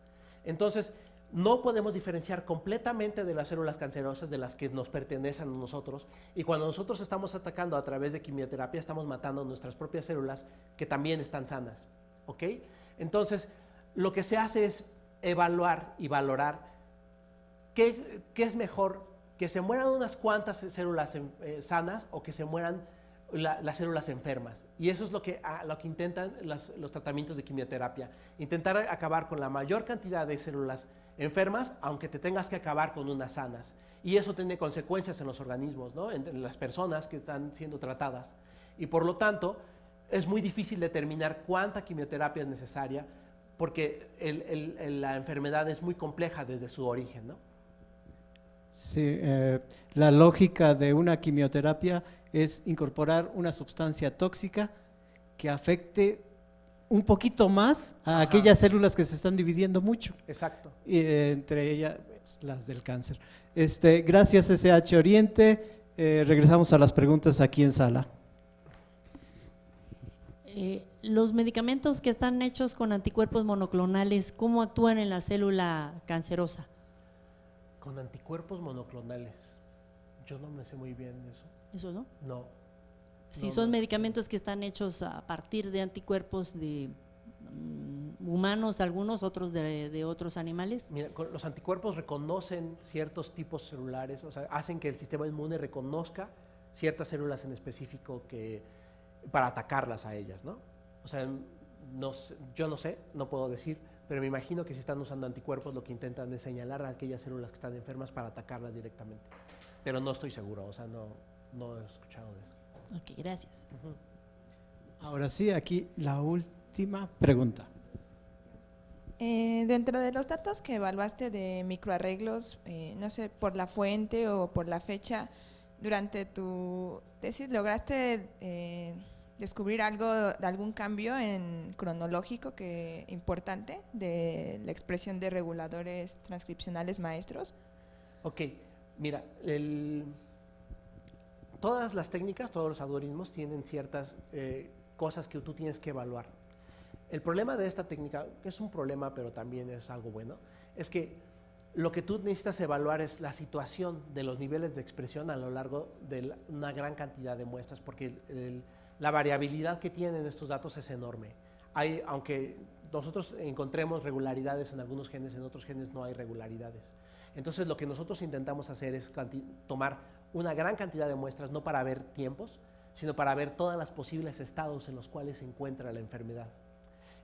Entonces, no podemos diferenciar completamente de las células cancerosas de las que nos pertenecen a nosotros, y cuando nosotros estamos atacando a través de quimioterapia estamos matando nuestras propias células que también están sanas, ¿ok? Entonces, lo que se hace es evaluar y valorar qué es mejor, que se mueran unas cuantas células sanas o que se mueran las células enfermas. Y eso es lo que intentan los tratamientos de quimioterapia, intentar acabar con la mayor cantidad de células enfermas, aunque te tengas que acabar con unas sanas. Y eso tiene consecuencias en los organismos, ¿no? En las personas que están siendo tratadas. Y por lo tanto, es muy difícil determinar cuánta quimioterapia es necesaria, porque la enfermedad es muy compleja desde su origen, ¿no?
Sí, la lógica de una quimioterapia es incorporar una sustancia tóxica que afecte un poquito más a aquellas células que se están dividiendo mucho.
Exacto.
Entre ellas pues, las del cáncer. Gracias SH Oriente. Regresamos a las preguntas aquí en sala.
Los medicamentos que están hechos con anticuerpos monoclonales, ¿cómo actúan en la célula cancerosa?
Con anticuerpos monoclonales. Yo no me sé muy bien eso.
¿Eso no?
No.
Si
No,
son
no.
medicamentos que están hechos a partir de anticuerpos de humanos, algunos, otros de otros animales.
Mira, los anticuerpos reconocen ciertos tipos celulares, o sea, hacen que el sistema inmune reconozca ciertas células en específico para atacarlas a ellas, ¿no? O sea, yo no sé, no puedo decir, pero me imagino que si están usando anticuerpos lo que intentan es señalar a aquellas células que están enfermas para atacarlas directamente. Pero no estoy seguro, o sea, no he escuchado de eso.
Ok, gracias.
Ahora sí, aquí la última pregunta.
Dentro de los datos que evaluaste de microarreglos, no sé, por la fuente o por la fecha, durante tu tesis, ¿lograste descubrir algún cambio cronológico importante de la expresión de reguladores transcripcionales maestros?
Ok, mira, todas las técnicas, todos los algoritmos tienen ciertas cosas que tú tienes que evaluar. El problema de esta técnica, que es un problema pero también es algo bueno, es que lo que tú necesitas evaluar es la situación de los niveles de expresión a lo largo de una gran cantidad de muestras, porque la variabilidad que tienen estos datos es enorme. Aunque nosotros encontremos regularidades en algunos genes, en otros genes no hay regularidades. Entonces lo que nosotros intentamos hacer es tomar una gran cantidad de muestras, no para ver tiempos, sino para ver todos los posibles estados en los cuales se encuentra la enfermedad.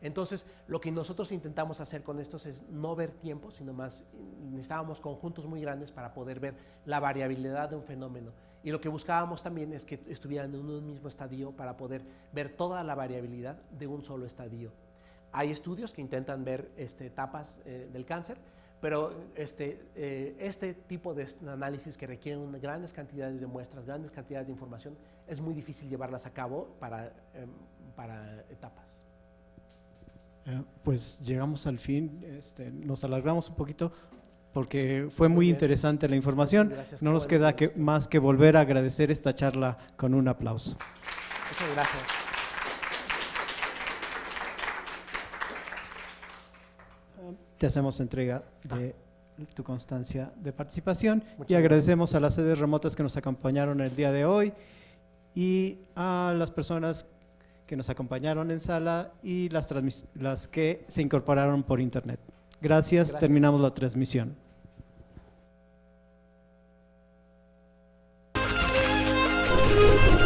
Entonces, lo que nosotros intentamos hacer con estos es no ver tiempos, sino más necesitábamos conjuntos muy grandes para poder ver la variabilidad de un fenómeno. Y lo que buscábamos también es que estuvieran en un mismo estadio para poder ver toda la variabilidad de un solo estadio. Hay estudios que intentan ver etapas del cáncer, pero este tipo de análisis que requieren grandes cantidades de muestras, grandes cantidades de información, es muy difícil llevarlas a cabo para etapas.
Pues llegamos al fin, nos alargamos un poquito porque fue muy interesante la información. No nos queda más que volver a agradecer esta charla con un aplauso.
Muchas gracias.
Te hacemos entrega de tu constancia de participación y
Muchas
agradecemos a las sedes remotas que nos acompañaron el día de hoy y a las personas que nos acompañaron en sala y las que se incorporaron por internet. Gracias. Terminamos la transmisión.
Thank you.